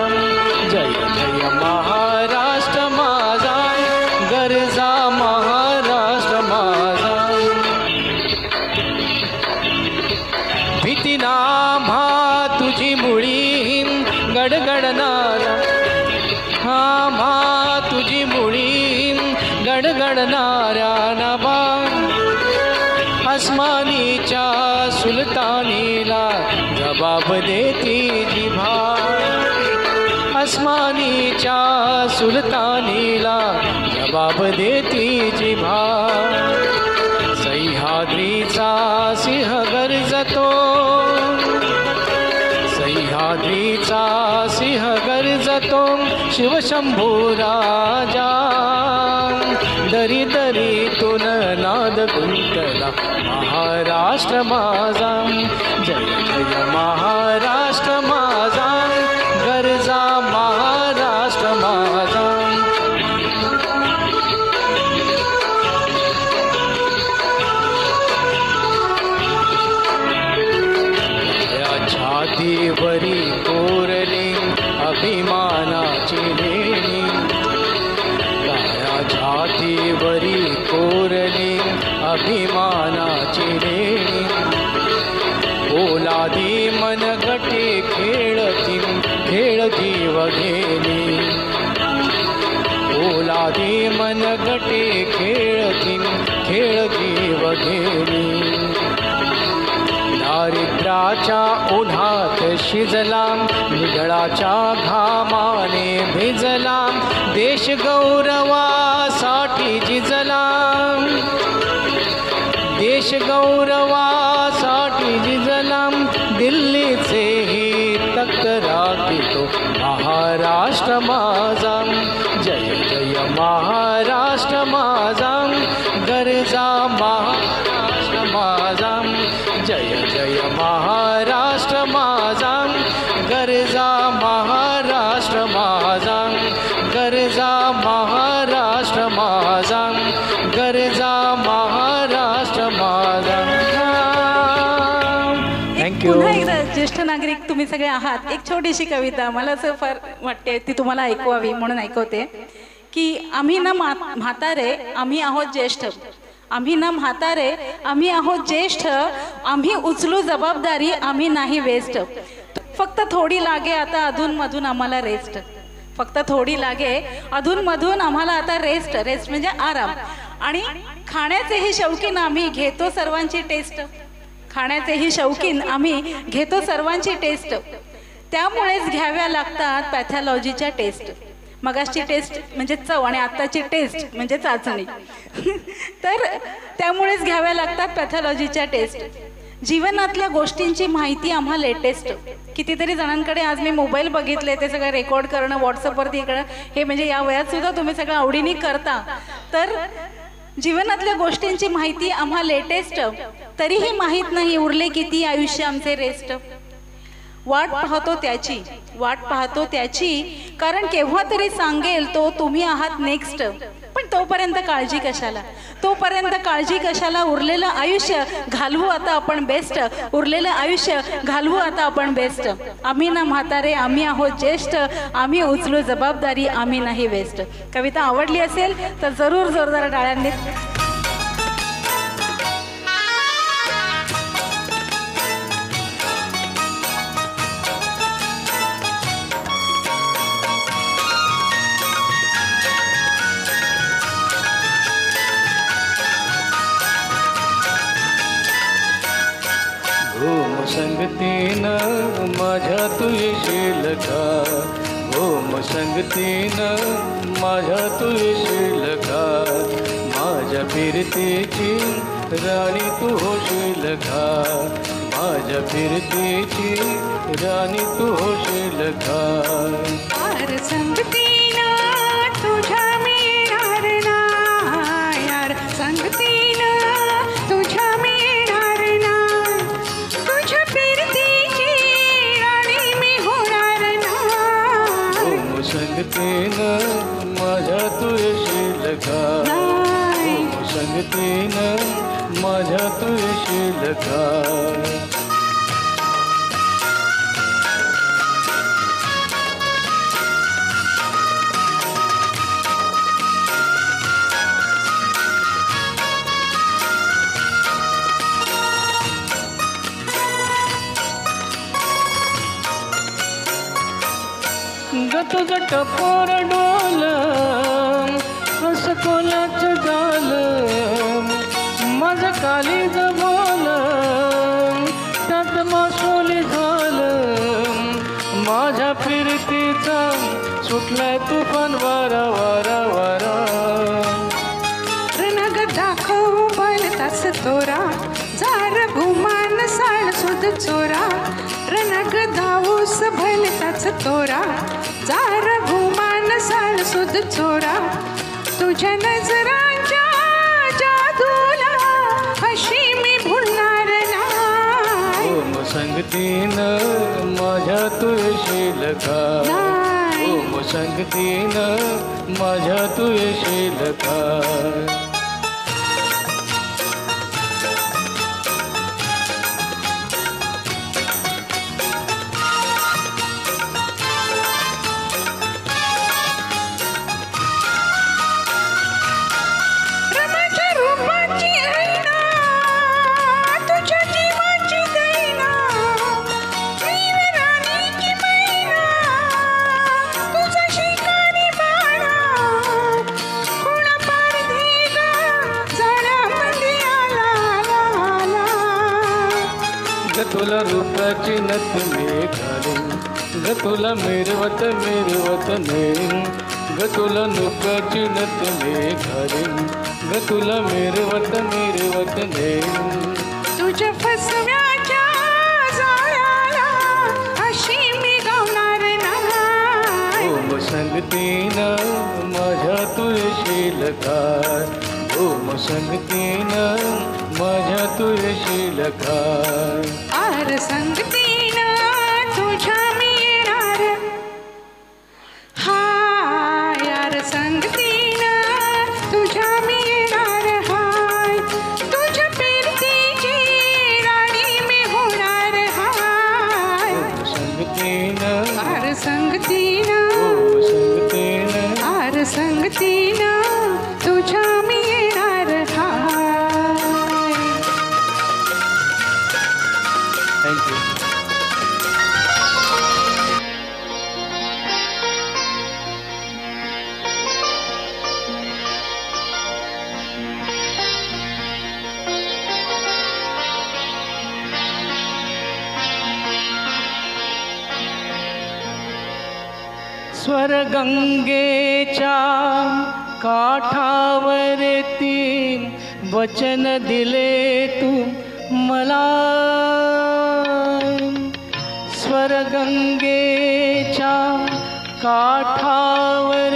जय जय महाराष्ट्र माझा गरजा महाराष्ट्र माझा. भीती नाभा तुझी मुळी गडगडणारा, हा मा तुझी मुळी गडगडणाऱ्या नभा, आसमानीच्या सुलतानीला जबाब देती जिभा, अस्मानीच्या सुलतानीला जबाब देती जिभा सह्याद्रीचा सिंह गर्जतो सह्याद्रीचा सिंह गर्जतो शिवशंभू राजा दरी दरीतून नाद गुंतला महाराष्ट्र माझा जय जय महाराष्ट्र माझा गर्जा महाराष्ट्र माझा छातीवरी कोरली अभिमानाची लेणी छातीवरी कोरली अभिमानाची लेणी ओलादी मनगटे खेळती खेळ जीव घेणी ओलादी मनगटे खेळती खेळ जीव घेणी दारिद्र्याच्या उन्हात शिजला निगळाच्या घामाने भिजला देश गौरवासाठी झिजला देश गौरवासाठी झिजला दिल्लीचेही तक्रारी तो महाराष्ट्र माझा जय जय महाराष्ट्र माझा गर्जा महाराष्ट्र माझा जय जय महाराष्ट्र माझा गर्जा महाराष्ट्र माझा गर्जा महाराष्ट्र माझा गर्जा महाराष्ट्र माझा थँक्यू. पुन्हा एकदा ज्येष्ठ नागरिक तुम्ही सगळे आहात. एक छोटीशी कविता मला असं फार वाटते ती तुम्हाला ऐकवावी म्हणून ऐकवते की आम्ही ना म्हातारे आम्ही आहोत ज्येष्ठ आम्ही ना म्हातारे आम्ही आहोत ज्येष्ठ आम्ही उचलू जबाबदारी आम्ही नाही वेस्ट फक्त थोडी लागे आता अधूनमधून आम्हाला रेस्ट फक्त थोडी लागे अधूनमधून आम्हाला आता रेस्ट रेस्ट म्हणजे आराम आणि खाण्याचेही शौकीन आम्ही घेतो सर्वांची टेस्ट खाण्याचेही शौकीन आम्ही घेतो सर्वांची टेस्ट त्यामुळेच घ्याव्या लागतात पॅथॉलॉजीच्या टेस्ट मगाची टेस्ट म्हणजे चव आणि आत्ताची टेस्ट म्हणजे चाचणी तर त्यामुळेच घ्याव्या लागतात पॅथॉलॉजीच्या टेस्ट जीवनातल्या गोष्टींची माहिती आम्हाला लेटेस्ट कितीतरी जणांकडे आज मी मोबाईल बघितले ते सगळं रेकॉर्ड करणं व्हॉट्सअपवरती इकडं हे म्हणजे या वयात सुद्धा तुम्ही सगळं आवडीने करता तर जीवनातल्या गोष्टींची माहिती आम्हाला लेटेस्ट तरीही माहीत नाही उरले किती आयुष्य आमचे रेस्ट वाट पाहतो त्याची कारण केव्हा तरी सांगेल तो तुम्ही आहात नेक्स्ट पण तोपर्यंत काळजी कशाला उरलेलं आयुष्य घालवू आता आपण बेस्ट उरलेलं आयुष्य घालवू आता आपण बेस्ट आम्ही ना म्हातारे आम्ही आहोत ज्येष्ठ आम्ही उचलू जबाबदारी आम्ही नाही वेस्ट. कविता आवडली असेल तर जरूर जोरदार टाळ्यांनी संगतीनं माझ्या तू येशील का ओम संगतीनं माझ्या तू येशील का माझ्या फिरतीची राणी तू होशील का माझ्या फिरतीची राणी तू होशील का यार संगतीनं तुझ्या मिळणार ना यार संगतीनं तुझ्या मिळणार ना तुझ्या फिरतीची राणी मी होणार ना ओम संगतीनं माझ्या तू येशील का ओम संगतीनं माझ्या तू येशील का तुझं टपोर डोल रसकोलाचं झालं माझं कालीज बोल त्यात मासोली झालं माझ्या फिरतीचा सुटलाय तुफान वारा वारा वारा. रणग दाखव बलताच तोरा जार भूमान साळ सुद चोरा. रणग धावूस भलताच तोरा जार भूमान साळ सुद चोरा. तुझ्या नजरांच्या जादूला अशी मी भुलणार नाही. ओम संगतीनं माझ्या तू येशील का. ओम संगतीनं माझ्या तू येशील का. रमाच्या रूपाची ऐना तुझ्या जीवाची दैना. मी राणीची मैना तुझा शिकारी बाणा. कोणा पारधीगा झाडामध्ये आला आला आला. ग तुला रूपाची नथ मी घालीन ग तुला मिरवत मिरवत नेईन. ग तुला रूपाची नथ मी घालीन ग तुला मिरवत मिरवत नेईन. तुझ्या फसव्याच्या जाळ्याला अशी मी गावणार नाही. ओम संगतीनं माझ्या तू येशील का. ओम संगतीनं माझ्या तू येशील का. आर संगतीनं तुझ्या मी येणार. हाय आर संगतीनं तुझ्या मी येणार. हाय तुझ्या प्रीतीची राणी मी होणार. हाय ओम संगतीनं आर संगतीनं ओम संगतीनं आर संगतीनं तुझ्या मी येणार. Hi thank you. स्वर्गंगेच्या काठावरती वचन दिले तू मला. स्वर्गंगेच्या काठावरती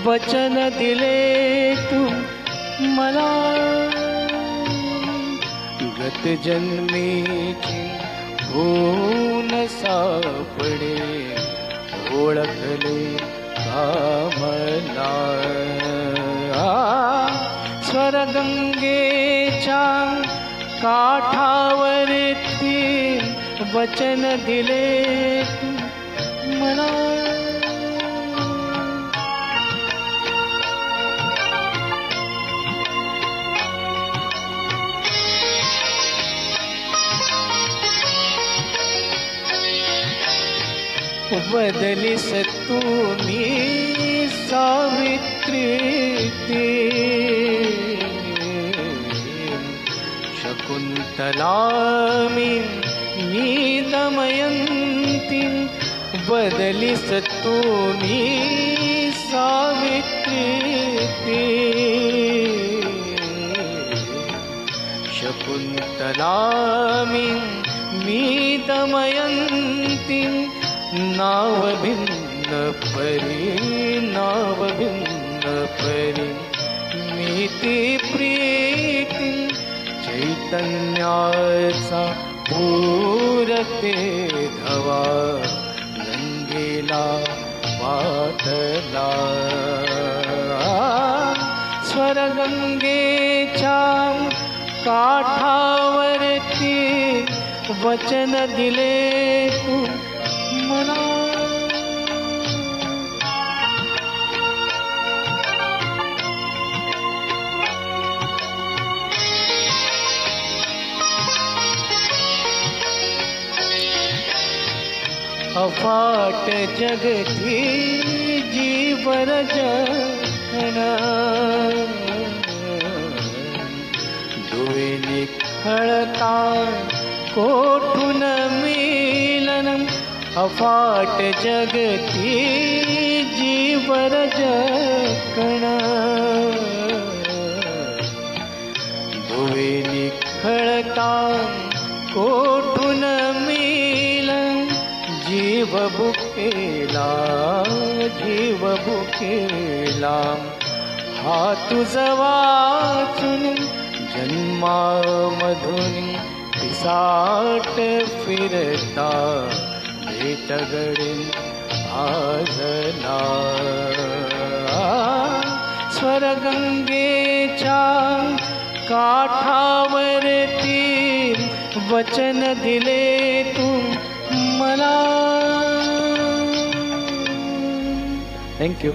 वचन दिले तू मला. गत जन्मीची भून सापडे ओळखले कामना. स्वर्गंगेच्या काठावरती वचन दिले तू मला. बदलीस तू मी सावित्री ती. शकुंतला मी दमयंती. बदलीस तू मी सावित्री ती. शकुंतला मी दमयंती. नाव भिन्न परी मी ती प्रीती. चैतन्याचा पूरते धवा गंगेला वाटला. स्वर्गंगेच्या काठावरती वचन दिले तू मला. अफाट जगती जीवर जगणा. डोळे निखळता कोठून मिलन अफाट जगती जीवर जकण भुवे निखळता कोठून मिल जीव बुकेला हा तुझ वाचून जन्मामधून पिसाट फिरता भेटगडीन आजना स्वर्गंगेच्या काठावरती वचन दिले तू मला. थँक्यू.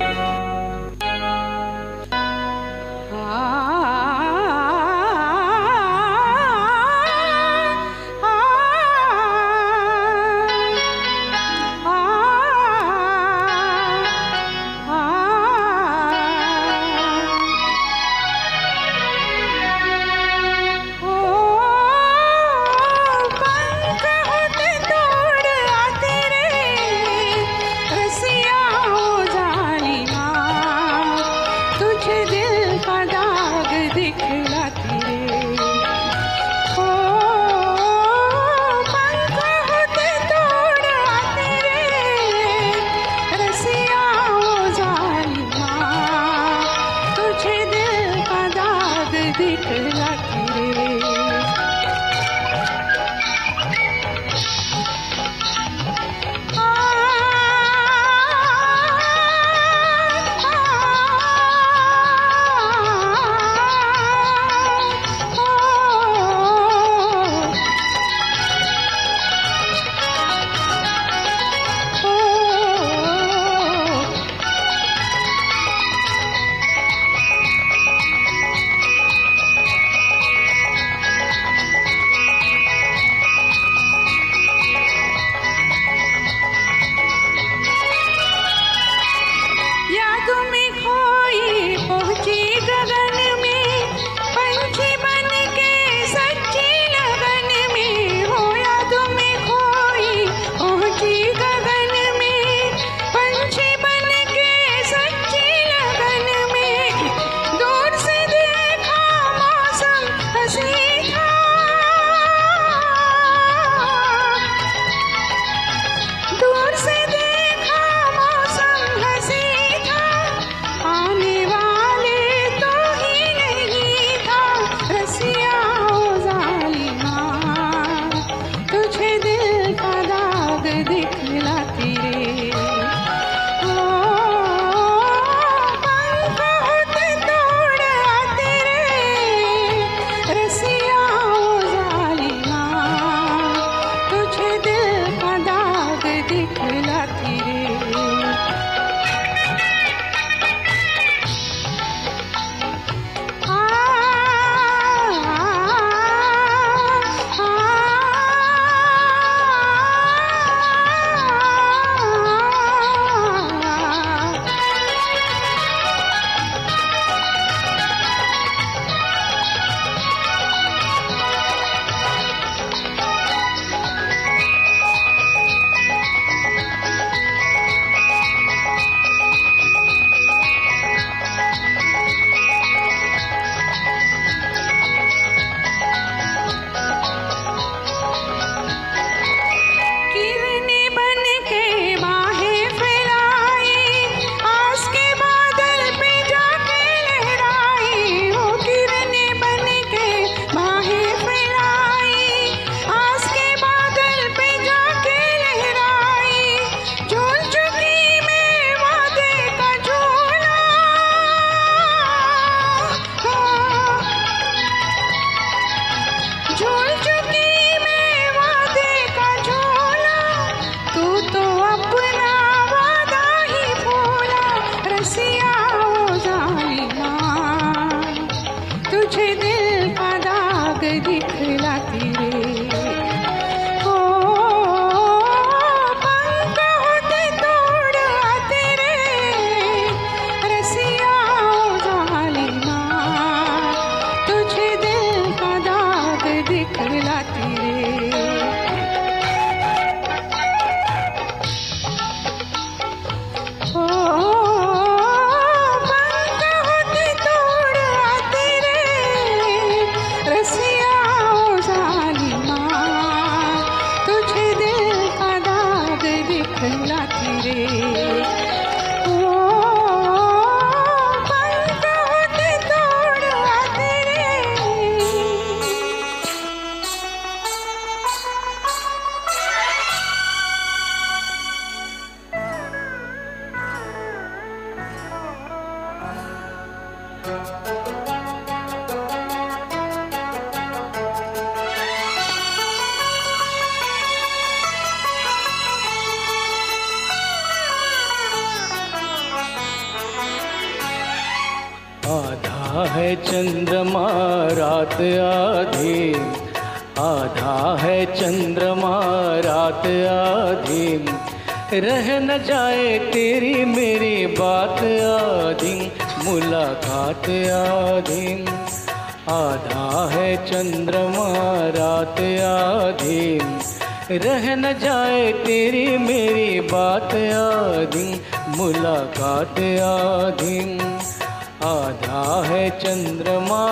है चंद्रमा रात आधी, आधा है चंद्रमा रात आधी, रह न जाए तेरी मेरी बात आधी, मुलाकात आधी। आधा है चंद्रमा रात आधी, रह न जाए तेरी मेरी बात आधी, मुलाकात आधी। आधा है चंद्रमा।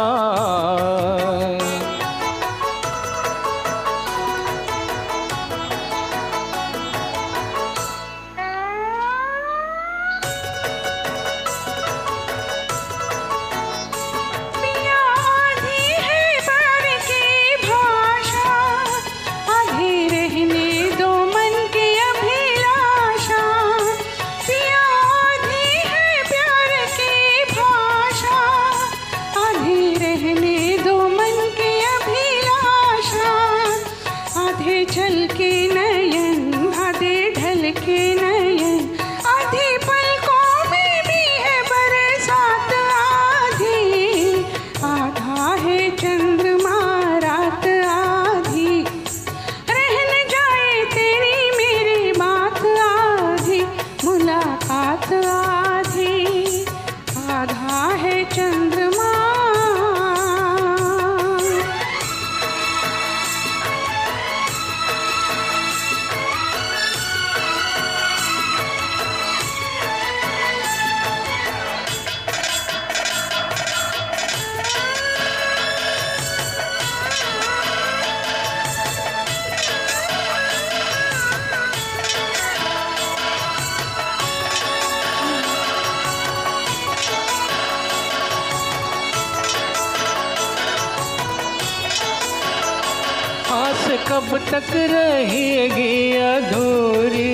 कब तक रहेगी अधूरी,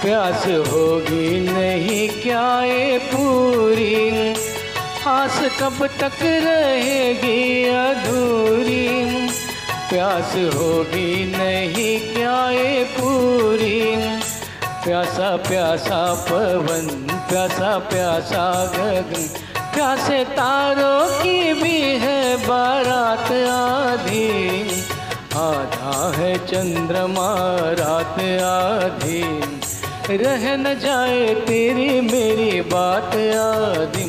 प्यास होगी नहीं क्या ये पूरी। आस कब तक रहेगी अधूरी, प्यास होगी नहीं क्या ये पूरी। प्यासा प्यासा पवन, प्यासा प्यासा गगन, प्यासे तारों की भी है बारात आधी। आधा है चंद्रमा रात आधी, रह न जाए तेरी मेरी बात आधी,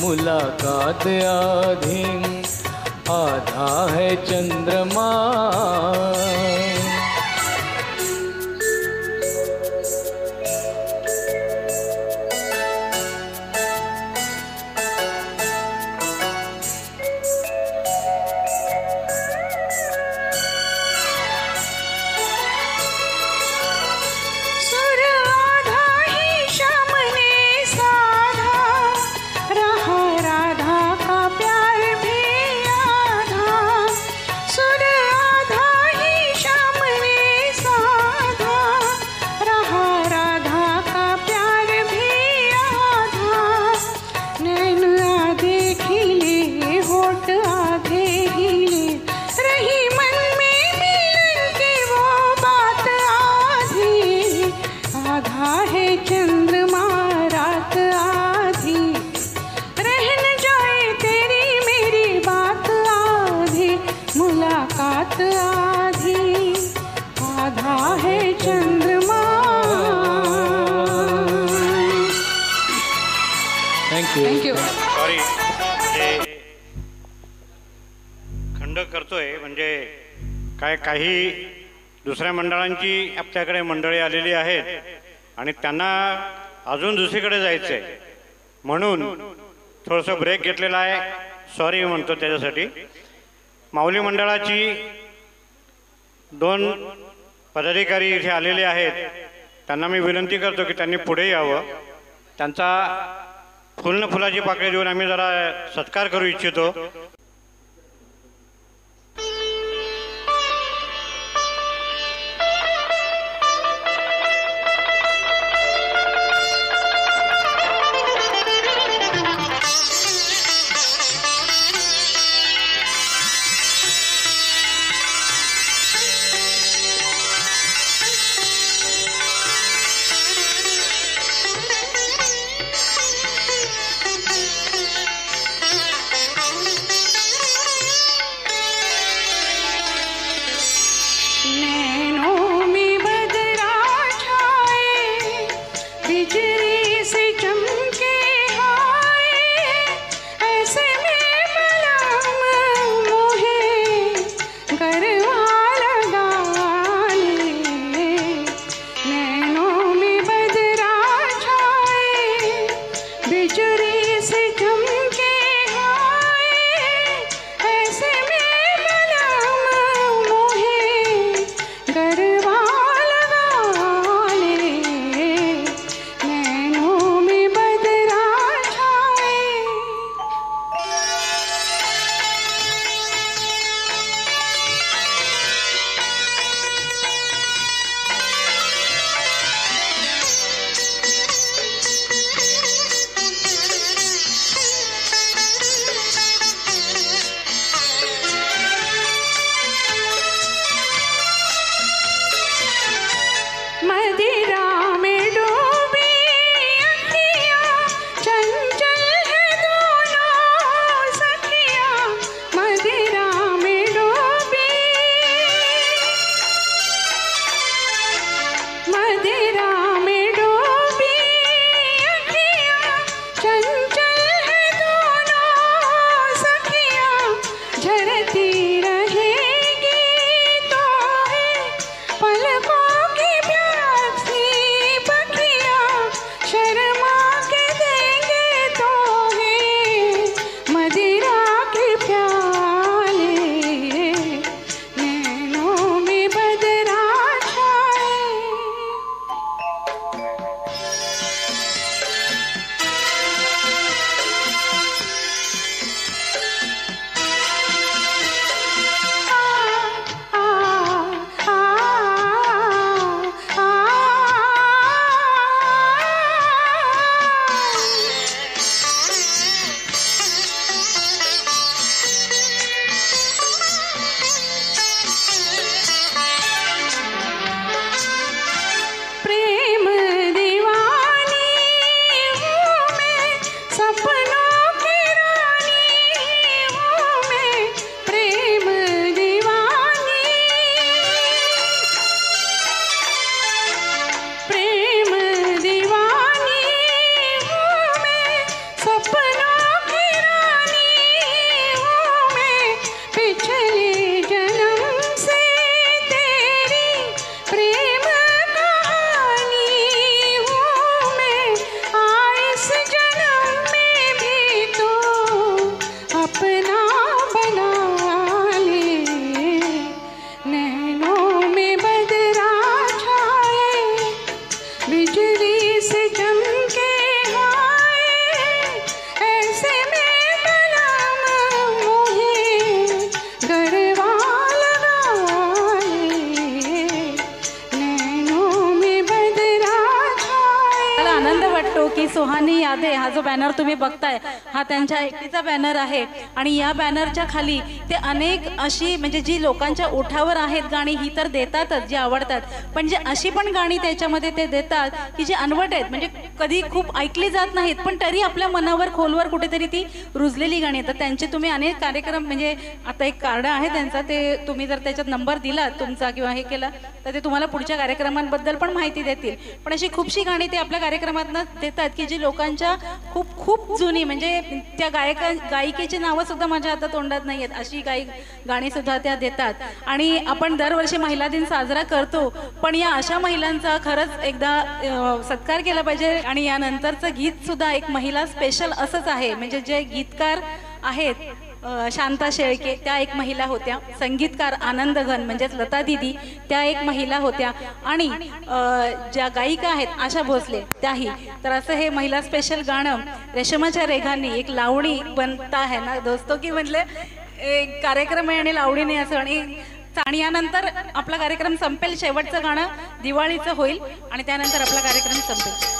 मुलाकात आधी। आधा है चंद्रमा। थँक्यू. सॉरी, खंड करतोय म्हणजे काही दुसऱ्या मंडळांची आपल्याकडे मंडळी आलेली आहेत आणि त्यांना अजून दुसरीकडे जायचं आहे म्हणून थोडंसं ब्रेक घेतलेला आहे. सॉरी म्हणतो त्याच्यासाठी. माऊली मंडळाची 2 पदाधिकारी इथे आलेले आहेत, त्यांना मी विनंती करतो की त्यांनी पुढे यावं. त्यांचा फुलाची पाकळी देऊन आम्ही जरा सत्कार करू इच्छितो. वाटतो की सुहानी यादे हा जो बॅनर तुम्ही बघताय हा त्यांच्या एकटीचा बॅनर आहे आणि या बॅनरच्या खाली ते अनेक अशी म्हणजे जी लोकांच्या ओठावर आहेत गाणी ही तर देतातच जी आवडतात, पण जे अशी पण गाणी त्याच्यामध्ये ते देतात की जी अनवट आहेत, म्हणजे कधी खूप ऐकली जात नाहीत पण तरी आपल्या मनावर खोलवर कुठेतरी ती रुजलेली गाणी आहेत. तर त्यांचे तुम्ही अनेक कार्यक्रम म्हणजे आता एक कार्ड आहे त्यांचा, ते तुम्ही जर त्याच्यात नंबर दिला तुमचा किंवा हे केला तर ते तुम्हाला पुढच्या कार्यक्रमांबद्दल पण माहिती देतील. पण अशी खूपशी गाणी ते आपल्या कार्यक्रमातनं देतात की जी लोकांच्या खूप खूप जुनी म्हणजे त्या गायिकेची नावं सुद्धा माझ्या आता तोंडात नाही आहेत अशी गाणी सुद्धा त्या देतात. आणि आपण दरवर्षी महिला दिन साजरा करतो पण या अशा महिलांचा खरंच एकदा सत्कार केला पाहिजे. आणि यानंतरचं गीत सुद्धा एक महिला स्पेशल असंच आहे. म्हणजे जे गीतकार आहेत शांता शेळके त्या एक महिला होत्या, संगीतकार आनंद घन म्हणजेच लता दीदी त्या एक महिला होत्या आणि ज्या गायिका आहेत आशा भोसले त्याही. तर असं हे महिला स्पेशल गाणं रेशमाच्या रेघांनी एक लावणी बनता है ना दोस्तों की म्हटलं एक कार्यक्रम आहे आणि लावणीने असं. आणि यानंतर आपला कार्यक्रम संपेल. शेवटचं गाणं दिवाळीचं होईल आणि त्यानंतर आपला कार्यक्रम संपेल.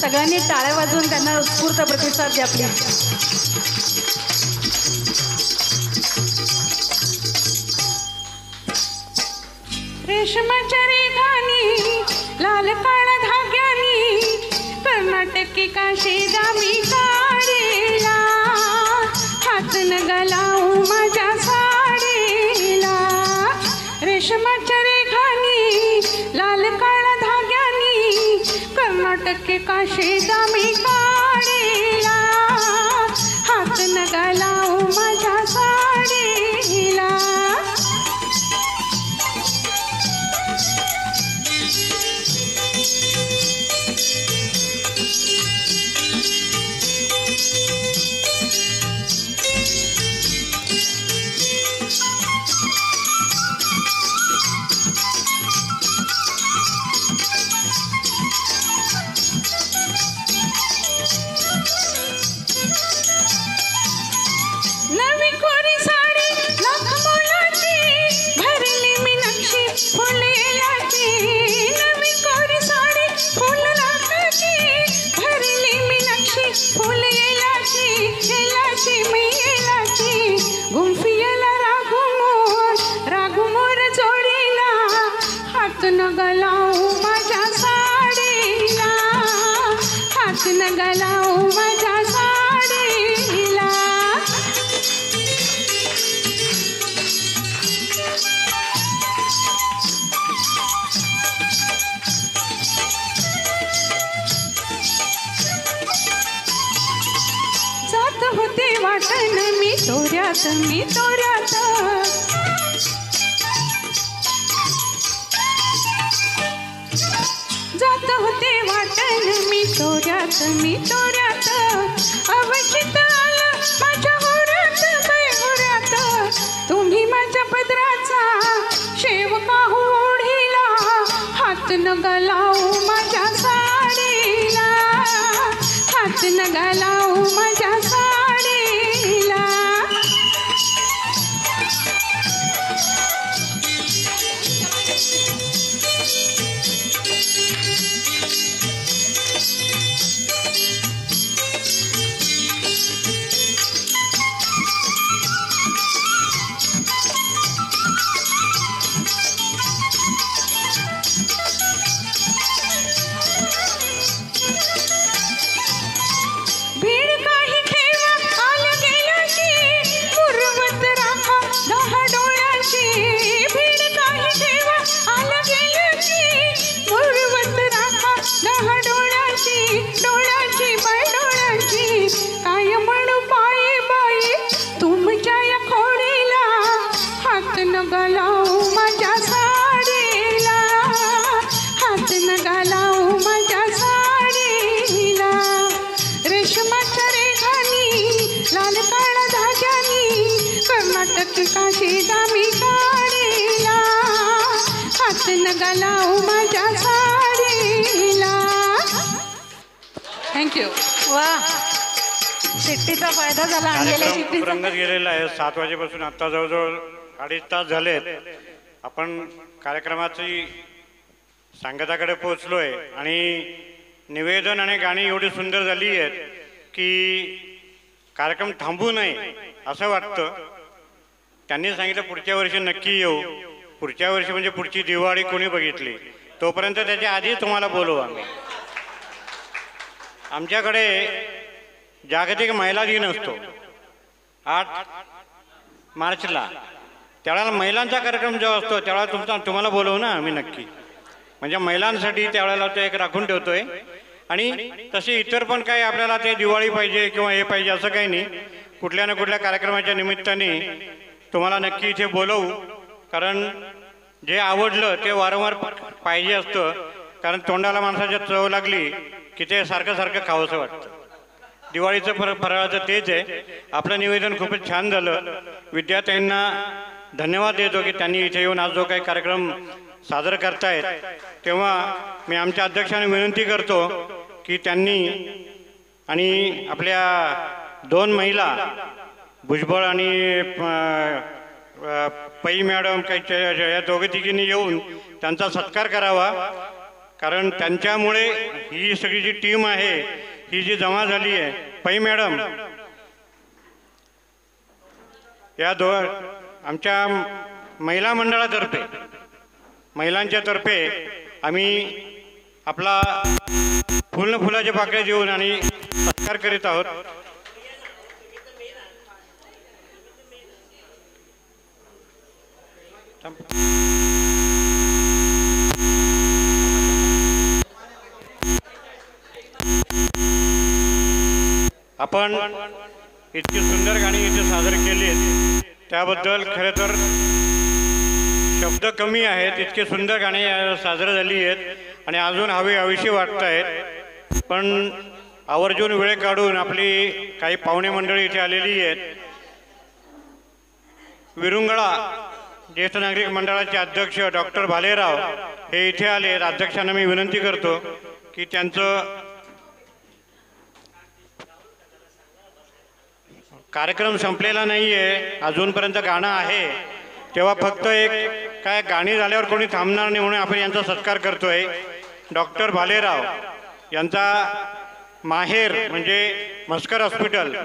सगळ्यांनी टाळ्या वाजवून त्यांना उत्स्फूर्त प्रतिसाद द्या प्लीज. रेशमाच्या रेघानी लाल काळ्या धाग्यानी कर्नाटकी काशी दामी काढीला हात न गलावू माझ्या साडीला. रेशमाच्या रेघानी लाल काळ्या धाग्यानी कर्नाटकी काशी दामी काढीला हात न गलावू माझ्या साडीला. नवी कोरी साडी लाख मोलाची भरली मी नक्षी फुलेलाची. नवी कोरी साडी फुल लाखाची भरली मी नक्षी फुलेलाची. येलाची मी येलाची गुंफियला राघुमोर जोडीला हात न गलावू माझ्या साडीला हात न गलावू माझ्या साडीला. जात होते वाटण मी तोऱ्यात जात होते वाटण मी तोऱ्यात अवचित आलं माझ्या होऱ्यात तुम्ही माझ्या पदराचा शेवका ओढीला हात न गलावू माझ्या साडीला हात न गलावू माझ्या साडीला. भीड काही ठेवा आलं गेल्याची मुरवत राखा दहा डोळ्याची. भीड काही ठेवा आलं गेल्याची मुरवत राखा दहा डोळ्याची. डोळ्याची बाय डोळ्याची काय म्हणू बाई तुमच्या या खोडीला हात न गलावू माझ्या साडीला हात न गलावू माझ्या साडीला. रेशमाच्या रेघानी लाल काळ्या धाग्यानी कर्नाटक काशी दामी काढीला हात न गलावू माझ्या साडीला. थँक्यू. वा शिट्टीचा फायदा झाला. आणलेल्या कार्यक्रम शिट्टीचा रंगत गेलेला आहे. 7 वाजेपासून आता जवळजवळ 2.5 तास झालेत आपण कार्यक्रमाची सांगताकडे पोचलो आहे आणि निवेदन आणि गाणी एवढी सुंदर झाली आहेत की कार्यक्रम थांबू नये असं वाटतं. त्यांनी सांगितलं पुढच्या वर्षी नक्की येऊ. पुढच्या वर्षी म्हणजे पुढची दिवाळी कोणी बघितली, तोपर्यंत त्याच्या आधी तुम्हाला बोलवू आम्ही. आमच्याकडे जागतिक महिला दिन असतो 8 मार्चला. त्यावेळेला महिलांचा कार्यक्रम जो असतो त्यावेळेला तुम्हाला बोलवू ना आम्ही नक्की. म्हणजे महिलांसाठी त्यावेळेला ते एक राखून ठेवतोय. आणि तसे इतर पण काही आपल्याला ते दिवाळी पाहिजे किंवा हे पाहिजे असं काही नाही. कुठल्या ना कुठल्या कार्यक्रमाच्या निमित्ताने तुम्हाला नक्की इथे बोलवू. कारण जे आवडलं ते वारंवार पाहिजे असतं. कारण तोंडाला माणसाच्या चव लागली की ते सारखं सारखं खावंसं वाटतं. दिवाळीचं फराळाचं तेच आहे. आपलं निवेदन खूपच छान झालं. विद्यार्थ्यांना धन्यवाद देतो की त्यांनी इथे येऊन आज जो काही कार्यक्रम सादर करतायत तेव्हा मी आमच्या अध्यक्षांना विनंती करतो की त्यांनी आणि आपल्या 2 महिला भुजबळ आणि पै मॅडम काही या दोघे तिघींनी येऊन त्यांचा सत्कार करावा. कारण त्यांच्यामुळे ही सगळी जी टीम आहे ही जी जमा झाली आहे. पै मॅडम या आमच्या महिला मंडळातर्फे महिलांच्या तर्फे आम्ही आपला फुलाचे पाकळ्या देऊन आणि सत्कार करीत आहोत. आपण इतकी सुंदर गाणी इथे सादर केली त्याबद्दल खरं तर शब्द कमी आहेत. इतके सुंदर गाणी सादर झाली आहेत आणि अजून हवीशी वाटत आहेत. पण आवर्जून वेळ काढून आपली काही पाहुणे मंडळी इथे आलेली आहेत. विरुंगळा ज्येष्ठ नागरिक मंडळाचे अध्यक्ष डॉक्टर भालेराव हे इथे आले. अध्यक्षांना मी विनंती करतो की त्यांचं कार्यक्रम संपलेला नाही आहे, अजूनपर्यंत गाणं आहे. तेव्हा फक्त एक काय गाणी झाल्यावर कोणी थांबणार नाही म्हणून आपण यांचा सत्कार करतोय. डॉक्टर भालेराव यांचा माहेर म्हणजे म्हसकर हॉस्पिटल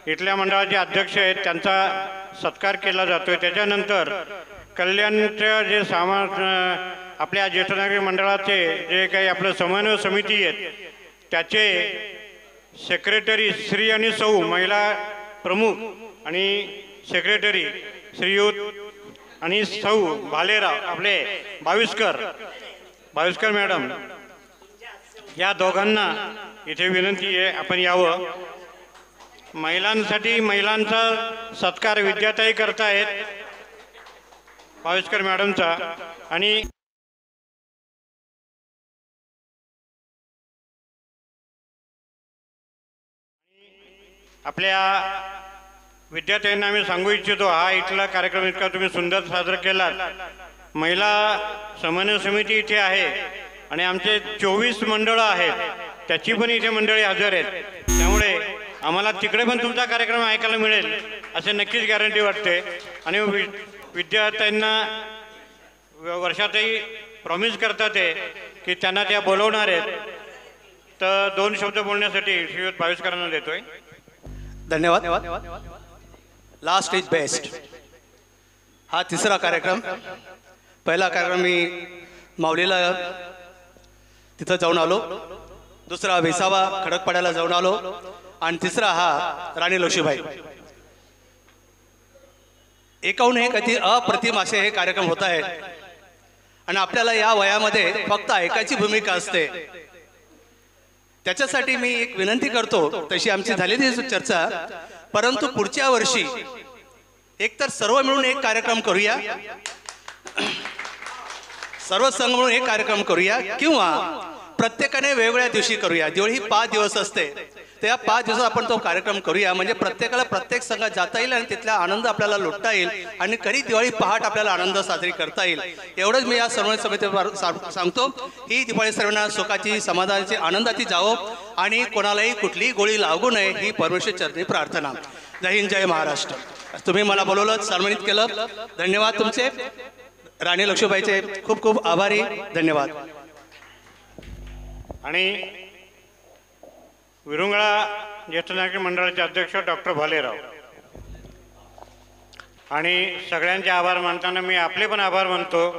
इथल्या मंडळाचे अध्यक्ष आहेत, त्यांचा सत्कार केला जातोय. त्याच्यानंतर कल्याणच्या जे आपल्या ज्येष्ठ नागरिक मंडळाचे जे काही आपलं समन्वय समिती आहेत त्याचे सेक्रेटरी श्री आणि सौ महिला प्रमुख आणि सेक्रेटरी श्रीयुत आणि सौ भालेराव आपले बाविस्कर मॅडम या दोघांना इथे विनंती आहे आपण यावं. महिलांसाठी महिलांचा सत्कार विद्याताई करतायत बाविस्कर मॅडमचा. आणि आपल्या विद्यार्थ्यांना आम्ही सांगू इच्छितो हा इथला कार्यक्रम इतका तुम्ही सुंदर सादर केला. महिला समन्वय समिती इथे आहे आणि आमचे 24 मंडळं आहेत त्याची पण इथे मंडळी हजर आहेत. त्यामुळे आम्हाला तिकडे पण तुमचा कार्यक्रम ऐकायला मिळेल असे नक्कीच गॅरंटी वाटते. आणि विद्यार्थ्यांना वर्षातही प्रॉमिस करतात की त्यांना त्या बोलवणार आहेत. तर 2 शब्द बोलण्यासाठी श्रीयुत बाविस्करांना देतोय. धन्यवाद. लास्ट इज बेस्ट हा 3रा कार्यक्रम. पहिला कार्यक्रम मी माऊलीला तिथं जाऊन आलो, 2रा विसावा खडकपाड्याला जाऊन आलो आणि 3रा हा राणी लक्ष्मीबाई. एकाहून एक अति अप्रतिम असे हे कार्यक्रम होत आहेत. आणि आपल्याला या वयामध्ये फक्त ऐकायची भूमिका असते. त्याच्यासाठी मी एक विनंती करतो, तशी आमची झालेली चर्चा, परंतु पुढच्या वर्षी एकतर सर्व मिळून एक कार्यक्रम करूया, सर्व संघ मिळून एक कार्यक्रम करूया किंवा प्रत्येकाने वेगवेगळ्या दिवशी करूया. दिवाळी ही 5 दिवस असते, त्या 5 दिवसात आपण तो कार्यक्रम करूया. म्हणजे प्रत्येकाला प्रत्येक संघात जाता येईल आणि तिथला आनंद आपल्याला लुटता येईल आणि खरी दिवाळी पहाट आपल्याला आनंद साजरी करता येईल. एवढंच मी या समन्वय समितीवर सांगतो. ही दिवाळी सर्वांना सुखाची, समाधानाची, आनंदाची जावो आणि कोणालाही कुठलीही गोळी लागू नये ही परमेश्वर चरणी प्रार्थना. जय हिंद, जय महाराष्ट्र. तुम्ही मला बोलवलं, सन्मानित केलं, धन्यवाद तुमचे. राणी लक्ष्मीबाईचे खूप खूप आभारी. धन्यवाद. आणि विरुंगळा ज्येष्ठ नागरिक मंडळाचे अध्यक्ष डॉक्टर भालेराव. आणि सगळ्यांचे आभार मानताना मी आपले पण आभार मानतो,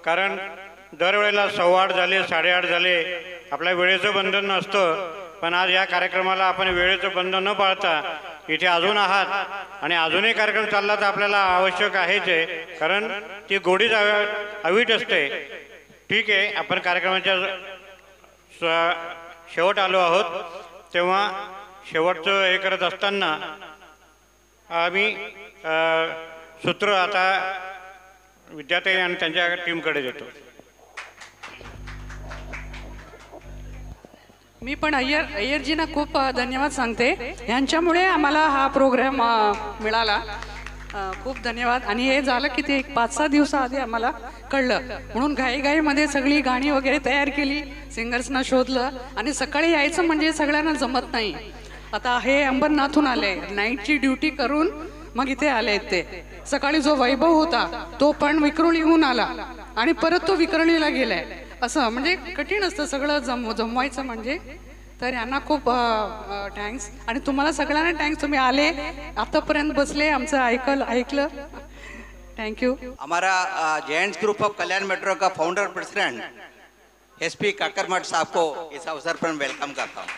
कारण दरवेळेला 8:15 झाले 8:30 झाले आपल्या वेळेचं बंधन नसतं, पण आज या कार्यक्रमाला आपण वेळेचं बंधन न पाळता इथे अजून आहात आणि अजूनही कार्यक्रम चालला तर आपल्याला आवश्यक आहेच आहे, कारण ती गोडीच अवीट असते. ठीक आहे, आपण कार्यक्रमाच्या शेवट आलो आहोत, तेव्हा शेवटचं हे करत असताना आम्ही सूत्र आता विद्यार्थी आणि त्यांच्या टीमकडे देतो. मी पण अय्यरजींना खूप धन्यवाद सांगते, यांच्यामुळे आम्हाला हा प्रोग्राम मिळाला. खूप धन्यवाद. आणि हे झालं की ते 5-6 दिवसाआधी आम्हाला कळलं, म्हणून घाईघाईमध्ये सगळी गाणी वगैरे तयार केली, सिंगर्सना शोधलं आणि सकाळी यायचं म्हणजे सगळ्यांना जमत नाही. आता हे अंबरनाथहून आले, नाईटची ड्युटी करून मग इथे आले. ते सकाळी जो वैभव होता तो पण विक्रोळीहून आला आणि परत तो विक्रोळीला गेलाय. असं म्हणजे कठीण असतं सगळं जमवायचं म्हणजे. तर यांना खूप थँक्स आणि तुम्हाला सगळ्यांना थँक्स, तुम्ही आले आतापर्यंत बसले आमचं ऐकलं. Thank you. हमारा जेएंट्स ग्रुप ऑफ कल्याण मेट्रो का फाउंडर प्रेसिडेंट SP काकरमठ साहब को इस अवसर पर वेलकम करता हूँ.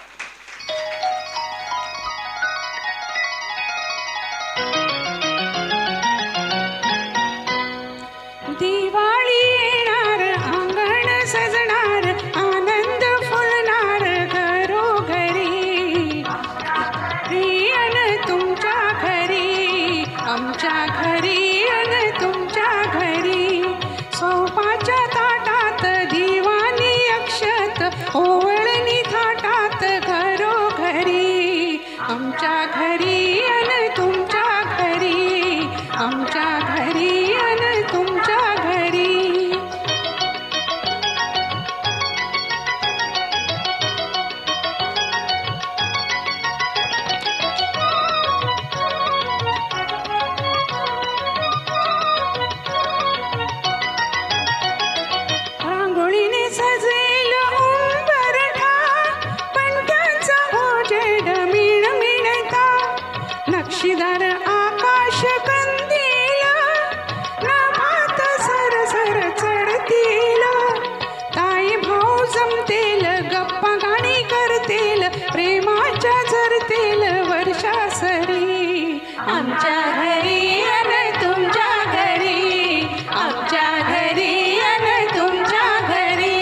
दिवाळी येणार, अंगण सजणार, आनंद फुलणार घरोघरी. अन तुमच्या घरी, आमच्या घरी अन तुमच्या घरी. सोपाच्या ताटात दिवाणी अक्षत, ओवळणी थाटात घरोघरी. आमच्या घरी अन तुमच्या घरी, आमच्या घरी अन तुमच्या घरी. रांगोळीने सजेल उंबरठा, पणत्यांचा ओजेड मिणमिणता. नक्षीदार आकाश कंदील, नभात सरसर चढतील. ताई भाऊ जमतील, गप्पा गाणी करतील, प्रेमाच्या झरतील वर्षासरी. आमच्या घरी अन तुमच्या घरी, आमच्या घरी अन तुमच्या घरी.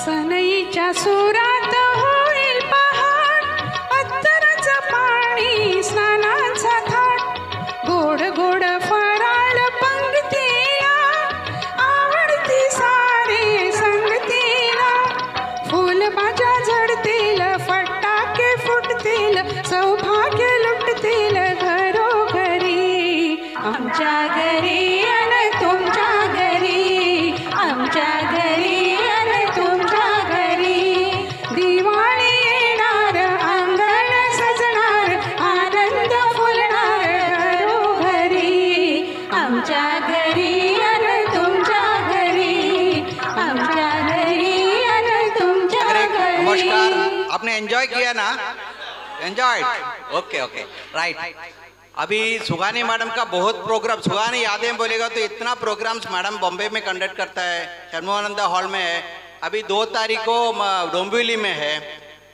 सनईच्या सुरात होईल पहाट, अत्तराचं पाणी स्नानाचा थाट. गोड गोड फराळ पंगतीला, आवडती सारे संगतीला. फुलभाज्या झडतील, फटाके फुटतील, सौभाग्य लुटतील घरोघरी. आमच्या घरी अन तुमच्या घरी, आमच्या घरी अन तुमच्या घरी. दिवाळी येणार, अंगण सजणार, आनंद फुलणार घरोघरी. आमच्या घरी अन तुमच्या घरी, आमच्या घरी अन तुमच्या घरी. नमस्कार. आपने एंजॉय किया ना? एंजॉय. Okay okay right. अभी सुगानी मैडम का बहुत प्रोग्राम, सुगानी यादें बोलेगा तो इतना प्रोग्राम्स मैडम बॉम्बे में कंडक्ट करता है, शर्मानंद हॉल में है. अभी 2 तारीख को डोंबिवली में है.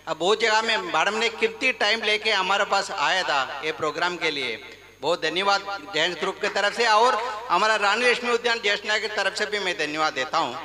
अब बहुत जगह में मैडम ने कितनी टाइम लेके हमारे पास आया था ये प्रोग्राम के लिए. बहुत धन्यवाद जेएंट्स ग्रुप की तरफ से, और हमारा रानी लक्ष्मी उद्यान ज्येष्ठ नायक की तरफ से भी मैं धन्यवाद देता हूँ.